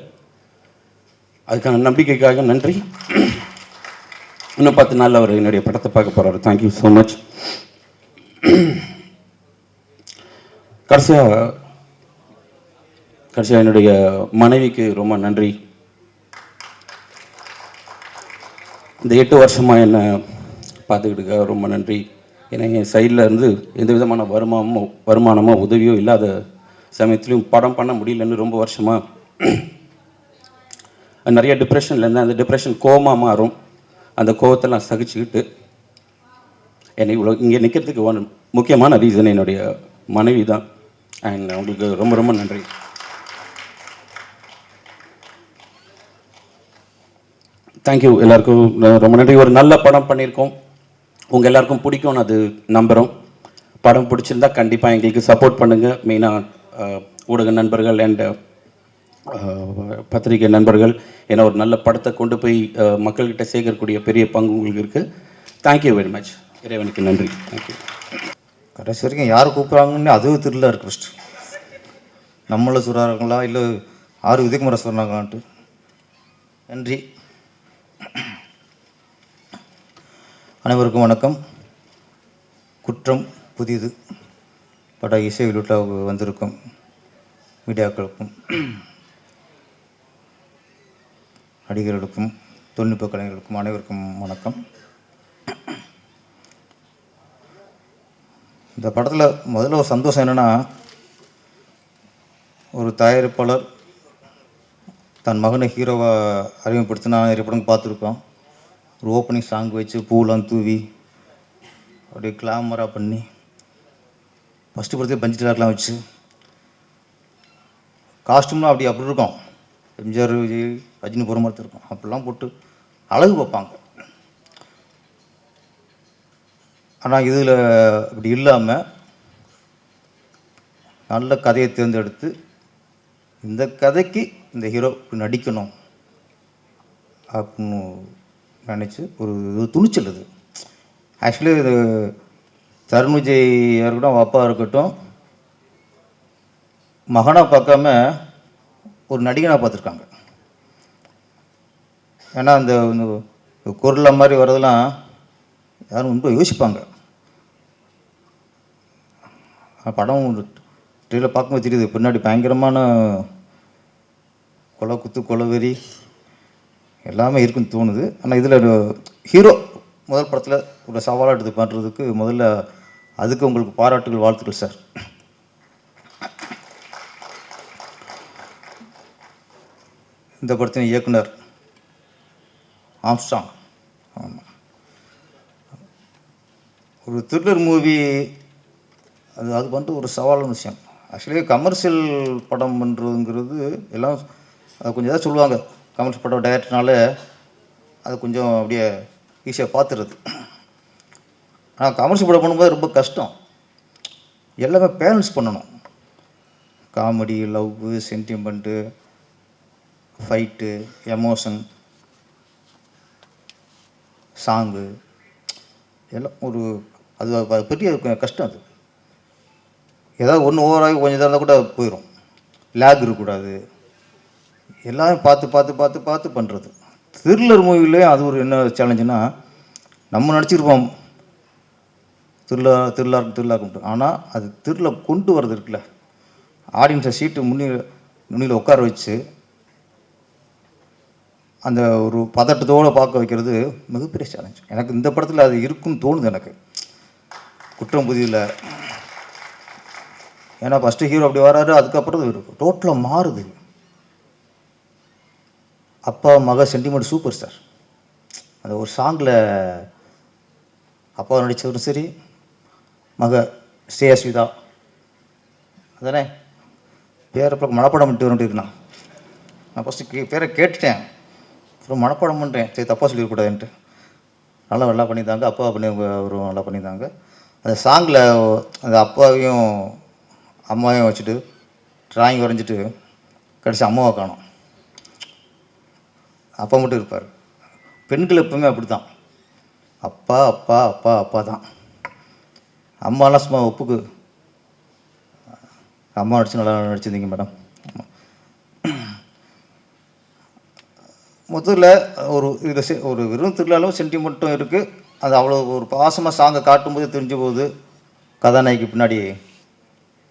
அதுக்கான நம்பிக்கைக்காக நன்றி. இன்னும் 10 நாளில் அவர் என்னுடைய படத்தை பார்க்க போகிறாரு. Thank you so much. கடைசியாக என்னுடைய மனைவிக்கு ரொம்ப நன்றி. இந்த 8 வருஷமாக என்னை பார்த்துக்கிட்டுக்க ரொம்ப நன்றி. ஏன்னா என் சைடில் இருந்து எந்த விதமான வருமானமோ உதவியோ இல்லாத சமயத்துலையும் படம் பண்ண முடியலன்னு ரொம்ப வருஷமாக நிறைய டிப்ரெஷனில் இருந்தேன். அந்த டிப்ரெஷன் கோவமாக மாறும். அந்த கோவத்தெல்லாம் சகிச்சுக்கிட்டு என்னை இவ்வளோ இங்கே நிற்கிறதுக்கு முக்கியமான ரீசன் என்னுடைய மனைவி தான். அண்ட் அவங்களுக்கு ரொம்ப ரொம்ப நன்றி. தேங்க்யூ எல்லாருக்கும் ரொம்ப நன்றி. ஒரு நல்ல படம் பண்ணியிருக்கோம், உங்கள் எல்லாருக்கும் பிடிக்கும்னு அது நம்புகிறோம். படம் பிடிச்சிருந்தா கண்டிப்பாக எங்களுக்கு சப்போர்ட் பண்ணுங்கள். மெயினாக ஊடக நண்பர்கள் அண்ட் பத்திரிகை நண்பர்கள். ஏன்னா ஒரு நல்ல படத்தை கொண்டு போய் மக்கள்கிட்ட சேர்க்கக்கூடிய பெரிய பங்கு உங்களுக்கு இருக்குது. Thank you very much. இறைவனுக்கு நன்றி. தேங்க்யூ. கடைசி வரைக்கும் யார் கூப்பிட்றாங்கன்னு அதுவும் திருல இருக்கு. ஃபஸ்ட்டு நம்மளை சொல்கிறாங்களா இல்லை ஆறு உதயகுமாரை சொன்னாங்களான்ட்டு. நன்றி. அனைவருக்கும் வணக்கம். குற்றம் புதிது பட இசை வெளியீட்டில் வந்திருக்கும் மீடியாக்களுக்கும் நடிகர்களுக்கும் தொழில்நுட்ப கலைஞர்களுக்கும் அனைவருக்கும் வணக்கம். இந்த படத்தில் முதல்ல ஒரு சந்தோஷம் என்னென்னா, ஒரு தயாரிப்பாளர் தன் மகனை ஹீரோவை அறிமுகப்படுத்தினா நிறைய படம் பார்த்துருக்கோம். ஒரு ஓப்பனிங் சாங் வச்சு பூலாம் தூவி அப்படியே கிளாமராக பண்ணி ஃபஸ்ட்டு படத்தையே பஞ்சு டாக்லாம் வச்சு காஸ்ட்யூம்லாம் அப்படி இருக்கும். எம்ஜிஆர் விஜய் ரஜினி போகிற மாதிரி இருக்கும். அப்படிலாம் போட்டு அழகு பார்ப்பாங்க. ஆனால் இதில் இப்படி இல்லாமல் நல்ல கதையை தேர்ந்தெடுத்து இந்த கதைக்கு இந்த ஹீரோ இப்படி நடிக்கணும் அப்படின்னு நினச்சி ஒரு துணிச்சல். இது ஆக்சுவலி இது தருண் விஜய் இருக்கட்டும், அவன் அப்பா இருக்கட்டும், மகனாக பார்க்காம ஒரு நடிகனாக பார்த்துருக்காங்க. ஏன்னா அந்த குரலை மாதிரி வரதெல்லாம் யாரும் ரொம்ப யோசிப்பாங்க. படம் ட்ரெயிலில் பார்க்கும்போது தெரியுது, பின்னாடி பயங்கரமான கொலை குத்து கொலவெறி எல்லாமே இருக்குன்னு தோணுது. ஆனால் இதில் ஹீரோ முதல் படத்தில் ஒரு சவாலாக எடுத்து பண்ணுறதுக்கு முதல்ல அதுக்கு உங்களுக்கு பாராட்டுகள், வாழ்த்துக்கள் சார். இந்த படத்தின் இயக்குனர் ஆம்ஸ்ட்ராங். ஆமாம், ஒரு த்ரில்லர் மூவி அது வந்துட்டு ஒரு சவாலான விஷயம். ஆக்சுவலி கமர்ஷியல் படம் பண்ணுறதுங்கிறது எல்லாம் அது கொஞ்சம் எதாவது சொல்லுவாங்க. கமர்ஷியல் படம் டைரக்டர்னால அது கொஞ்சம் அப்படியே ஈஸியாக பார்த்துறது. ஆனால் கமர்ஷியல் படம் பண்ணும்போது ரொம்ப கஷ்டம். எல்லாமே பேலன்ஸ் பண்ணணும். Comedy, love, sentiment, fight, emotion, song எல்லாம் ஒரு அது பெரிய கஷ்டம். அது ஏதாவது ஒன்று ஓவராகி கொஞ்சம் இதாக இருந்தால் கூட போயிடும். லேக் இருக்கக்கூடாது. எல்லாமே பார்த்து பார்த்து பார்த்து பார்த்து பண்ணுறது. த்ரில்லர் மூவிலே அது ஒரு என்ன சேலஞ்சுன்னா, நம்ம நடிச்சிருப்போம் திருவிழாக்குன்ட்டு, ஆனால் அது திருவிழா கொண்டு வர்றது இருக்குல்ல, ஆடியன்ஸை சீட்டு முன்னில் உட்கார வச்சு அந்த ஒரு பதட்டத்தோடு பார்க்க வைக்கிறது மிகப்பெரிய சேலஞ்ச். எனக்கு இந்த படத்தில் அது இருக்குன்னு தோணுது எனக்கு, குற்றம் புதிதில். ஏன்னா ஃபஸ்ட்டு ஹீரோ அப்படி வராரு, அதுக்கப்புறம் இருக்கும் டோட்டலாக மாறுது. அப்பா மக சென்டிமெண்ட் சூப்பர் சார். அந்த ஒரு சாங்கில் அப்பா நடித்தவரும் சரி, மக ஸ்ரேயஸ்விதா அதானே பேரை மனப்படம் பண்ணிட்டு வந்துருக்குண்ணா. நான் ஃபஸ்ட்டு பேரை கேட்டுட்டேன், அப்புறம் மனப்படம் பண்ணுறேன், சரி தப்பாக சொல்லிடக்கூடாதுன்ட்டு. நல்லா பண்ணியிருந்தாங்க. அப்பா பண்ணி அவரும் நல்லா பண்ணியிருந்தாங்க. அந்த சாங்கில் அந்த அப்பாவையும் அம்மாவையும் வச்சுட்டு ட்ராயிங் வரைஞ்சிட்டு கடைசி அம்மாவை காணும். அப்பா மட்டும் இருப்பார். பெண்கள் எப்பவுமே அப்படி தான், அப்பா அப்பா அப்பா அப்பா தான். அம்மாலாம் சும்மா ஒப்புக்கு. அம்மா நல்லா நடிச்சிருந்தீங்க மேடம். முதல்ல இதில் ஒரு வெறும் திருவிழாலும் சென்டிமெண்ட்டும் இருக்குது. அது அவ்வளோ ஒரு பாசமாக சாங்கை காட்டும்போது தெரிஞ்ச போது கதாநாயகி பின்னாடி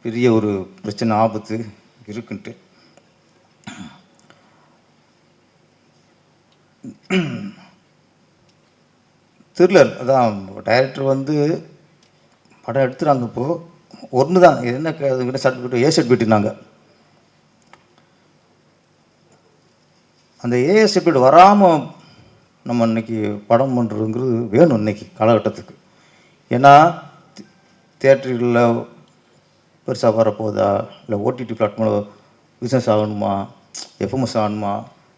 பெரிய ஒரு பிரச்சனை, ஆபத்து இருக்குன்ட்டு. த்ரில்லர் அதான் டைரக்டர் படம் எடுத்துகிறாங்க. இப்போது ஒன்று தான் என்ன சர்டிஃபிகேட் ஏ சர்டிஃபிகேட்னாங்க. அந்த ஏ சர்டிஃபிகேட் வராமல் நம்ம இன்றைக்கி படம் பண்ணுறதுங்கிறது வேணும் இன்றைக்கி காலகட்டத்துக்கு. ஏன்னா தியேட்டர்களில் பெருசாக வரப்போதா, இல்லை ஓடிடி பிளாட்ஃபார்மில் பிஸ்னஸ் ஆகணுமா, எஃப்எம்எஸ் ஆகணுமா,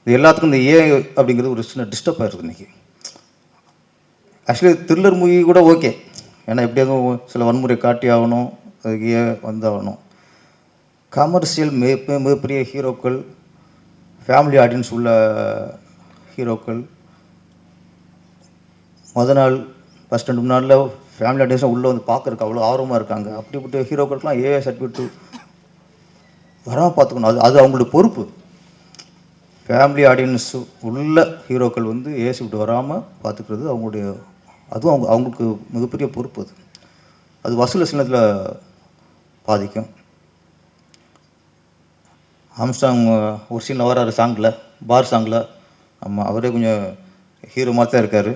இது எல்லாத்துக்கும் இந்த ஏ அப்படிங்கிறது ஒரு சின்ன டிஸ்டர்ப் ஆகிருக்கு இன்றைக்கி. ஆக்சுவலி த்ரில்லர் மூவி கூட ஓகே, ஏன்னா எப்படியாவது சில வன்முறை காட்டி ஆகணும், அதுக்கு வந்தாகணும். கமர்ஷியல் மிகப்பெரிய ஹீரோக்கள், ஃபேமிலி ஆடியன்ஸ் உள்ள ஹீரோக்கள் நாள் ஃபஸ்ட் 2 நாளில் ஃபேமிலி ஆடியன்ஸாக உள்ளே வந்து பார்க்குறதுக்கு அவ்வளோ ஆர்வமாக இருக்காங்க. அப்படிப்பட்ட ஹீரோக்களுக்கெல்லாம் ஏஏ சர்டிஃபிகேட் வராமல் பார்த்துக்கணும். அது அவங்களுடைய பொறுப்பு. ஃபேமிலி ஆடியன்ஸ் உள்ள ஹீரோக்கள் வந்து ஏஏ சர்டிஃபிகேட் வராமல் பார்த்துக்கிறது அவங்களுடைய, அதுவும் அவங்களுக்கு மிகப்பெரிய பொறுப்பு. அது வசூல் சிலத்தில் பாதிக்கும். ஆம்ஸ்டாங் ஒரு சீனில் வராரு சாங்கில், பார் சாங்கில். ஆமாம், அவரே கொஞ்சம் ஹீரோ மாதிரி தான் இருக்கார்.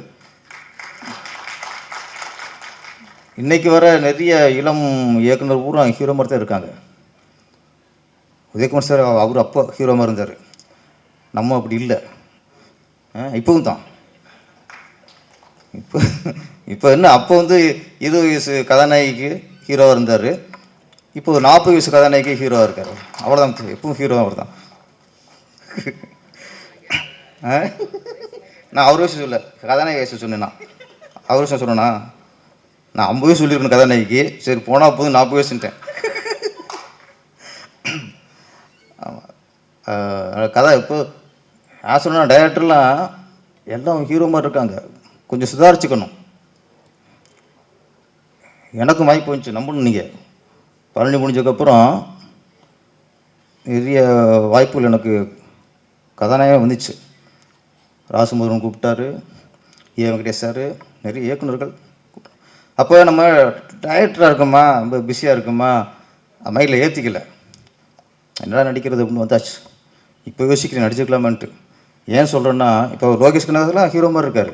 இன்றைக்கி வர நிறைய இளம் இயக்குனர் பூரா ஹீரோ மாதிரி தான் இருக்காங்க. உதயகுமார் சார் அவர் அப்போ ஹீரோ மாதிரி இருந்தார், நம்ம அப்படி இல்லை. இப்போவும் தான். இப்போ என்ன, அப்போ வந்து 20 வயசு கதாநாயகிக்கு ஹீரோவாக இருந்தார். இப்போ 40 வயசு கதாநாயகி ஹீரோவாக இருக்கார். அவ்வளோதான், எப்பவும் ஹீரோ அவர் தான். நான் அவர் வயசு சொல்ல, கதாநாயகி வயசு சொன்னேன்னா அவர் வயசு சொன்னேன்னா, நான் 50 வயசு சொல்லியிருக்கேன் கதாநாயகிக்கு. சரி போனால் போதும் 40 வயசுன்ட்டேன். ஆமாம், கதை இப்போ நான் சொன்ன டைரக்டர்லாம் எல்லாம் ஹீரோ மாதிரி இருக்காங்க. கொஞ்சம் சுதாரிச்சுக்கணும். எனக்கும் வாய்ப்பு வந்துச்சு, நம்பணும். நீங்கள் பழனி முடிஞ்சதுக்கப்புறம் நிறைய வாய்ப்புகள் எனக்கு கதாநாயகம் வந்துச்சு. ராசமுருகன் கூப்பிட்டாரு, ஏ வெங்கடேஷ் சார், நிறைய இயக்குநர்கள். அப்போ நம்ம டைரக்டராக இருக்கோமா, ரொம்ப பிஸியாக இருக்குமா, மைண்டில் ஏற்றிக்கல. என்னடா நடிக்கிறது அப்படின்னு வந்தாச்சு. இப்போ யோசிக்கிறேன் நடிச்சுக்கலாமான்ட்டு. ஏன் சொல்கிறேன்னா, இப்போ லோகேஷ் கனகராஜ்லாம் ஹீரோ மாதிரி இருக்கார்,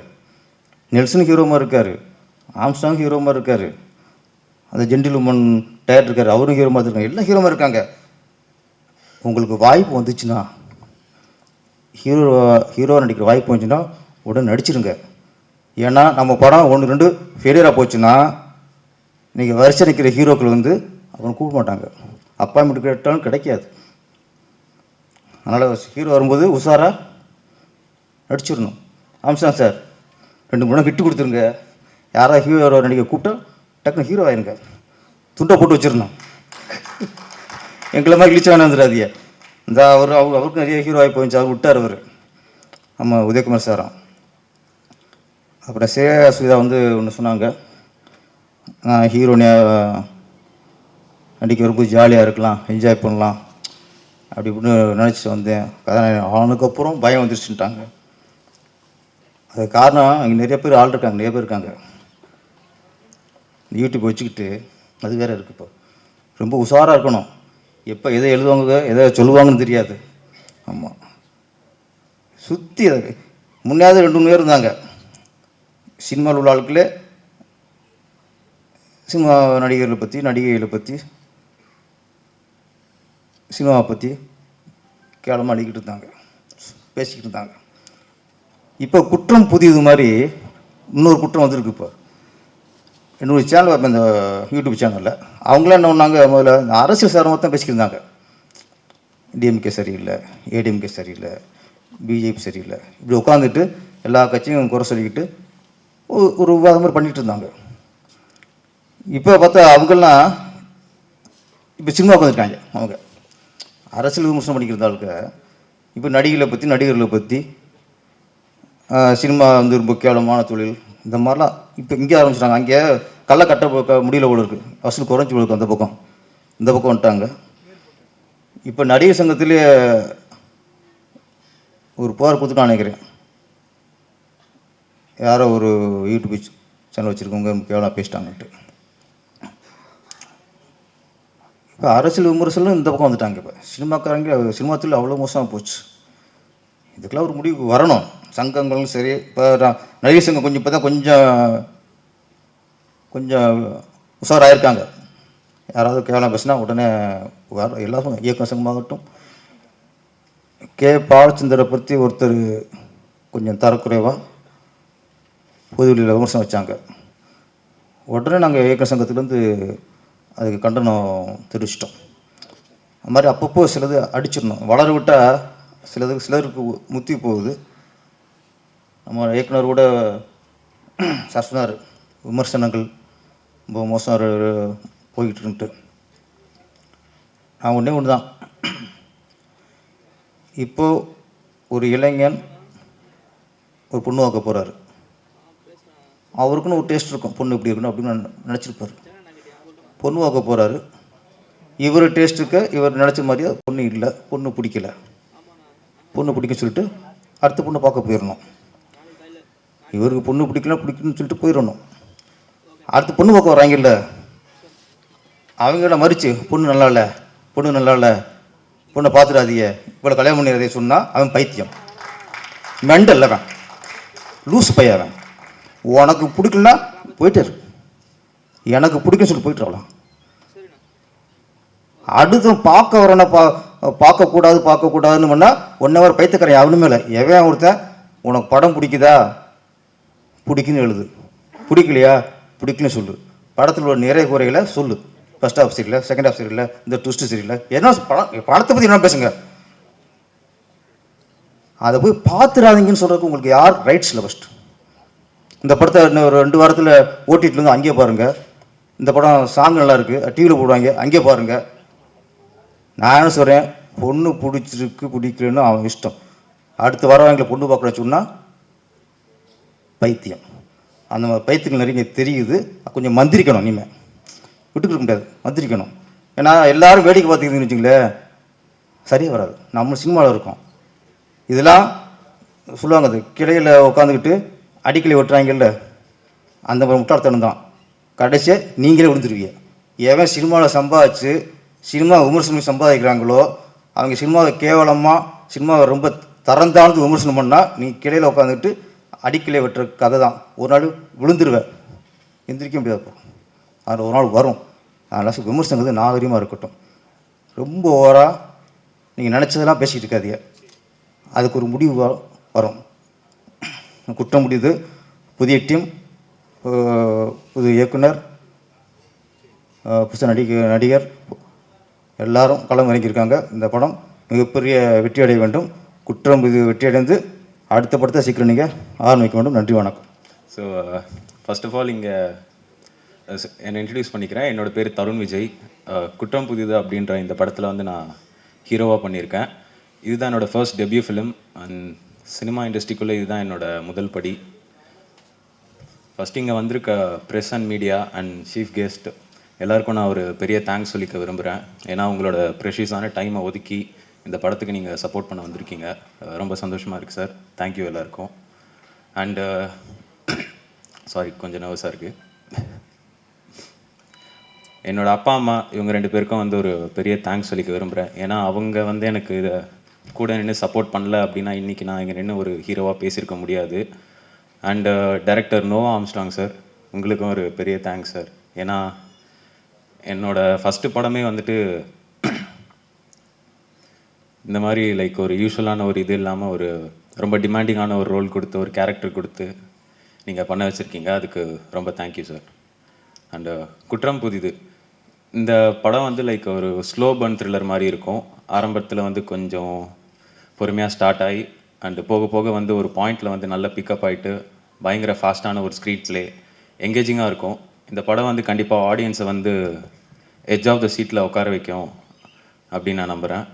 நெல்சன் ஹீரோ மாதிரி இருக்கார், ஆம்ஸ்டாங் ஹீரோ மாதிரி இருக்கார், அந்த ஜென்டில்மன் டைரக்டர் இருக்கார், அவரும் ஹீரோ மாதிரி இருக்காங்க. எல்லாம் ஹீரோ மாதிரி இருக்காங்க. உங்களுக்கு வாய்ப்பு வந்துச்சுன்னா, ஹீரோவாக நடிக்கிற வாய்ப்பு வந்துச்சுன்னா உடனே நடிச்சிருங்க. ஏன்னா நம்ம படம் 1 2 ஃபெயிலியராக போச்சுன்னா நீங்கள் வரிசை நிற்கிற ஹீரோக்கள் வந்து அப்புறம் கூப்பிட மாட்டாங்க, அப்பாயின்மெண்ட் கேட்டாலும் கிடைக்காது. அதனால் ஹீரோ வரும்போது உஷாராக நடிச்சிடணும். ஆம்ஸ்டாங் சார் 2 படம் விட்டு கொடுத்துருங்க. யாராவது ஹீரோ நடிக்க கூப்பிட்டா டக்குன்னு ஹீரோ ஆயிருங்க. துண்டை போட்டு வச்சிடணும். எங்களை மாதிரி இழிச்சு வேணா வந்துடாதீங்க. இந்த அவருக்கு நிறைய ஹீரோ ஆகி போயிடுச்சு, அவர் விட்டார் அவர். ஆமாம், உதயகுமார் சாரம். அப்புறம் சுவிதா வந்து ஒன்று சொன்னாங்க, நான் ஹீரோனியாக நடிக்க வரும்போது ஜாலியாக இருக்கலாம், என்ஜாய் பண்ணலாம் அப்படி இப்படின்னு நினச்சிட்டு வந்தேன். கதாநாயகன் ஆனதுக்கப்புறம் பயம் வந்துருச்சுட்டாங்க. அது காரணம், இங்கே நிறைய பேர் ஆள் இருக்காங்க, நிறைய பேர் இருக்காங்க. யூடியூப் வச்சுக்கிட்டு அது வேறு இருக்குது. இப்போ ரொம்ப உஷாராக இருக்கணும். எப்போ எதை எழுதுவாங்க எதை சொல்லுவாங்கன்னு தெரியாது. ஆமாம், சுற்றி அது முன்னாவது 2 பேர் இருந்தாங்க சினிமாவில் உள்ள ஆட்களே. சினிமா நடிகர்களை பற்றி, நடிகைகளை பற்றி, சினிமாவை பற்றி கேவலமாக அடிக்கிட்டு இருந்தாங்க, பேசிக்கிட்டு இருந்தாங்க. இப்போ குற்றம் புதியது மாதிரி இன்னொரு குற்றம் வந்திருக்கு. இப்போ என்னோட சேனல் வைப்பேன், இந்த யூடியூப் சேனலில். அவங்களாம் என்ன பண்ணாங்க, முதல்ல இந்த அரசியல் சாரமாக தான் பேசிக்கிருந்தாங்க. டிஎம்கே சரியில்லை, ஏடிஎம்கே சரியில்லை, பிஜேபி சரியில்லை, இப்படி உட்காந்துட்டு எல்லா கட்சியும் குறை சொல்லிக்கிட்டு ஒரு விவாதம் மாதிரி பண்ணிகிட்டு இருந்தாங்க. இப்போ பார்த்தா அவங்கெல்லாம் இப்போ சினிமா உட்காந்துருக்காங்க. அவங்க அரசியல் விமர்சனம் பண்ணிக்கிறதாளுக்கு இப்போ நடிகர்களை பற்றி சினிமா வந்து ரொம்ப கேவலமான தொழில் இந்த மாதிரிலாம் இப்போ இங்கே ஆரம்பிச்சிட்டாங்க. அங்கே கள்ள கட்ட முடியல போல இருக்குது, வசூல் குறைஞ்சி போல இருக்குது. அந்த பக்கம் இந்த பக்கம் வந்துட்டாங்க. இப்போ நடிகர் சங்கத்திலே ஒரு புகார் கொடுத்துட்டான்னு நினைக்கிறேன். யாரோ ஒரு யூடியூப் சேனல் வச்சுருக்கவங்க கேவலாக பேசிட்டாங்கன்ட்டு. இப்போ அரசியல் விமர்சனம் இந்த பக்கம் வந்துட்டாங்க. இப்போ சினிமாத்தில் அவ்வளோ மோசமாக போச்சு. இதுக்கெல்லாம் ஒரு முடிவு வரணும். சங்கங்களும் சரி, இப்போ நடிகர் சங்கம் கொஞ்சம் இப்போ தான் கொஞ்சம் உஷாராயிருக்காங்க. யாராவது கேவலம் பேசினா உடனே எல்லாரும் இயக்குனர் சங்கமாகட்டும். கே பாலச்சந்தரை பற்றி ஒருத்தர் கொஞ்சம் தரக்குறைவாக பொதுவெளியில் விமர்சனம் வச்சாங்க. உடனே நாங்கள் இயக்குனர் சங்கத்துலேருந்து அதுக்கு கண்டனம் தெரிவிச்சிட்டோம். அது மாதிரி அப்பப்போ சிலது அடிச்சிடணும். வளர விட்டால் சிலருக்கு முத்தி போகுது. நம்ம இயக்குனர் கூட சார் சொன்னார், விமர்சனங்கள் ரொம்ப மோசம் போய்கிட்டு இருந்துட்டு நான் ஒன்றே ஒன்று தான். இப்போது ஒரு இளைஞன் ஒரு பொண்ணு பார்க்க போகிறாரு. அவருக்குன்னு ஒரு டேஸ்ட் இருக்கும், பொண்ணு இப்படி இருக்கணும் அப்படின்னு நினச்சிருப்பார். பொண்ணு பார்க்க போகிறாரு. இவர் டேஸ்ட்டுக்கு இவர் நினச்ச மாதிரியே பொண்ணு இல்லை, பொண்ணு பிடிக்கல. பொண்ணு பிடிக்க சொல்லிட்டு அடுத்த பொண்ணு பார்க்க போயிடணும். இவருக்கு பொண்ணு பிடிக்குன்னு சொல்லிட்டு போயிடணும். அடுத்த பொண்ணு பார்க்க வராங்கல்ல, அவங்கள மறித்து பொண்ணு நல்லா இல்லை, பொண்ணு நல்லா இல்லை, பொண்ணை பார்த்துடாதீங்க, இவ்வளோ கல்யாணம் பண்ணிடுறதே சொன்னால் அவன் பைத்தியம், மெண்டல் அவன், லூஸ் பையன் அவன். உனக்கு பிடிக்கலன்னா போயிட்டார், எனக்கு பிடிக்குன்னு சொல்லி போயிட்டு வரலாம். அடுத்து பார்க்க வரேன்னா பார்க்கக்கூடாதுன்னு பண்ணால் 1 ஹவர் பைத்தியக்காரன் அவனுமே இல்லை. எவன் ஒருத்தன் உனக்கு படம் பிடிக்குதா, பிடிக்குன்னு எழுது, பிடிக்கலையா பிடிக்கலன்னு சொல்லு, படத்தில் ஒரு நிறைய குறைகளை சொல்லு, ஃபர்ஸ்ட் ஹாஃப் சரியில்லை, செகண்ட் ஹாஃப் சரியில்லை, இந்த ட்விஸ்ட்டு சரியில்லை, என்ன படத்தை பற்றி என்ன பேசுங்க, அதை போய் பார்த்துடாதீங்கன்னு சொல்கிறதுக்கு உங்களுக்கு யார் ரைட்ஸ் இல்லை? ஃபஸ்ட்டு இந்த படத்தை இன்னும் ஒரு 2 வாரத்தில் ஓடிடிலேருந்து அங்கேயே பாருங்கள். இந்த படம் சாங் நல்லா இருக்குது, டிவியில் போடுவாங்க, அங்கேயே பாருங்கள். நான் என்ன சொல்கிறேன், பொண்ணு பிடிச்சிருக்கு பிடிக்கலன்னு அவன் இஷ்டம். அடுத்து வரவங்களை பொண்ணு பார்க்குற சொன்னால் பைத்தியம். அந்த மாதிரி பைத்தியங்கள் நிறைய தெரியுது. கொஞ்சம் மந்திரிக்கணும், இனிமேல் விட்டுக்கிற முடியாது, மந்திரிக்கணும். ஏன்னா எல்லோரும் வேடிக்கை பார்த்துக்கிதுன்னு வச்சுங்களேன், சரியாக வராது. நம்ம சினிமாவில் இருக்கோம், இதெல்லாம் சொல்லுவாங்க, அது கிளையில் உட்காந்துக்கிட்டு அடிக்கலை வெட்டுறாங்கல்ல, அந்த மாதிரி முட்டாள்தனம் தான். கடைசியாக நீங்களே விழுந்துருவீங்க. எவன் சினிமாவில் சம்பாதிச்சு சினிமா விமர்சனம் சம்பாதிக்கிறாங்களோ அவங்க சினிமாவை கேவலமாக, சினிமாவை ரொம்ப தரந்தாழ்ந்து விமர்சனம் பண்ணால் நீ கிளையில் உட்காந்துக்கிட்டு அடிக்கலை வெட்டுற கதை தான். ஒரு நாள் விழுந்துருவேன், எந்திரிக்க முடியாது. அதில் ஒரு நாள் வரும். அதனால் விமர்சனங்கிறது நாகரிகமாக இருக்கட்டும். ரொம்ப ஓவராக நீங்கள் நினச்சதெல்லாம் பேசிக்கிட்டு இருக்காதீங்க. அதுக்கு ஒரு முடிவு வரும். குற்றம் முடியுது. புதிய டீம், புது இயக்குனர், புதுச நடிகர் எல்லாரும் களம் இறங்கியிருக்காங்க. இந்த படம் மிகப்பெரிய வெற்றி அடைய வேண்டும். குற்றம் இது வெற்றி அடைந்து அடுத்த படத்தை சீக்கிரம் நீங்கள் ஆரம்பிக்க வேண்டும். நன்றி, வணக்கம். ஸோ ஃபர்ஸ்ட் ஆஃப் ஆல் இங்கே என்னை இன்ட்ரடியூஸ் பண்ணிக்கிறேன். என்னோடய பேர் தருண் விஜய். குற்றம் புதிது அப்படின்ற இந்த படத்தில் வந்து நான் ஹீரோவாக பண்ணியிருக்கேன். இதுதான் என்னோடய first debut film. And cinema இண்டஸ்ட்ரிக்குள்ளே இதுதான் என்னோடய முதல் படி. ஃபஸ்ட் இங்கே வந்திருக்க press and media and chief guest எல்லாருக்கும் நான் ஒரு பெரிய தேங்க்ஸ் சொல்லிக்க விரும்புகிறேன். ஏன்னா உங்களோட ப்ரெஷியஸான டைமை ஒதுக்கி இந்த படத்துக்கு நீங்கள் சப்போர்ட் பண்ண வந்திருக்கீங்க. ரொம்ப சந்தோஷமாக இருக்குது சார். தேங்க்யூ எல்லாருக்கும். அண்டு சாரி, கொஞ்சம் நர்வஸாக இருக்குது. என்னோடய அப்பா அம்மா இவங்க 2 பேருக்கும் வந்து ஒரு பெரிய தேங்க்ஸ் சொல்லிக்க விரும்புகிறேன். ஏன்னா அவங்க வந்து எனக்கு இதை கூட நின்று சப்போர்ட் பண்ணல அப்படின்னா இன்றைக்கி நான் இங்கே நின்று ஒரு ஹீரோவாக பேசியிருக்க முடியாது. And director Noah Armstrong sir, உங்களுக்கும் ஒரு பெரிய தேங்க்ஸ் சார். ஏன்னா என்னோடய ஃபஸ்ட்டு படமே வந்துட்டு இந்த மாதிரி லைக் ஒரு யூஸ்வலான ஒரு இது இல்லாமல் ஒரு ரொம்ப டிமாண்டிங்கான ஒரு ரோல் கொடுத்து ஒரு கேரக்டர் கொடுத்து நீங்கள் பண்ண வச்சுருக்கீங்க. அதுக்கு ரொம்ப தேங்க்யூ சார். அண்டு குற்றம் புதிது இந்த படம் வந்து லைக் ஒரு ஸ்லோ பர்ன் த்ரில்லர் மாதிரி இருக்கும். ஆரம்பத்தில் வந்து கொஞ்சம் பொறுமையாக ஸ்டார்ட் ஆகி அண்டு போக போக வந்து ஒரு பாயிண்டில் வந்து நல்ல பிக்கப் ஆகிட்டு பயங்கர ஃபாஸ்ட்டான ஒரு ஸ்க்ரீன் ப்ளே, எங்கேஜிங்காக இருக்கும். இந்த படம் வந்து கண்டிப்பாக ஆடியன்ஸை வந்து எட்ஜ் ஆஃப் த சீட்டில் உட்கார வைக்கும் அப்படின்னு நான் நம்புகிறேன்.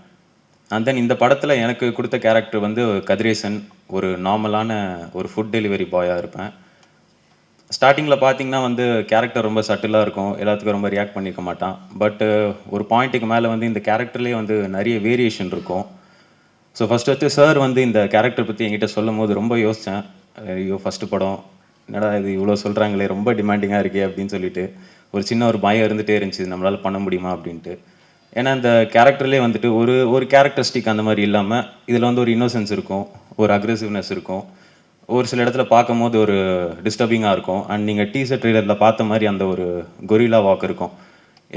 அண்ட் தென் இந்த படத்தில் எனக்கு கொடுத்த கேரக்டர் வந்து கதிரேசன், ஒரு நார்மலான ஒரு ஃபுட் டெலிவரி பாயாக இருப்பேன். ஸ்டார்டிங்கில் பார்த்தீங்கன்னா வந்து கேரக்டர் ரொம்ப சட்டிலாக இருக்கும், எல்லாத்துக்கும் ரொம்ப ரியாக்ட் பண்ணியிருக்க மாட்டான். பட்டு ஒரு பாயிண்ட்டுக்கு மேலே வந்து இந்த கேரக்டர்லேயே வந்து நிறைய வேரியேஷன் இருக்கும். ஸோ ஃபஸ்ட்டு சார் வந்து இந்த கேரக்டர் பற்றி என்கிட்ட சொல்லும் போது ரொம்ப யோசித்தேன். ஐயோ ஃபஸ்ட்டு படம் என்னடா இது இவ்வளோ சொல்கிறாங்களே, ரொம்ப டிமாண்டிங்காக இருக்கே அப்படின்னு சொல்லிட்டு ஒரு சின்ன ஒரு பயம் இருந்துகிட்டே இருந்துச்சு, நம்மளால் பண்ண முடியுமா அப்படின்ட்டு. ஏன்னா இந்த கேரக்டர்லேயே வந்துட்டு ஒரு கேரக்டரிஸ்டிக் அந்த மாதிரி இல்லாமல் இதில் வந்து ஒரு இன்னோசன்ஸ் இருக்கும், ஒரு அக்ரெசிவ்னஸ் இருக்கும், ஒரு சில இடத்துல பார்க்கும் போது ஒரு டிஸ்டர்பிங்காக இருக்கும். அண்ட் நீங்கள் டீசர் ட்ரெய்லரில் பார்த்த மாதிரி அந்த ஒரு கொரில்லா வாக் இருக்கும்.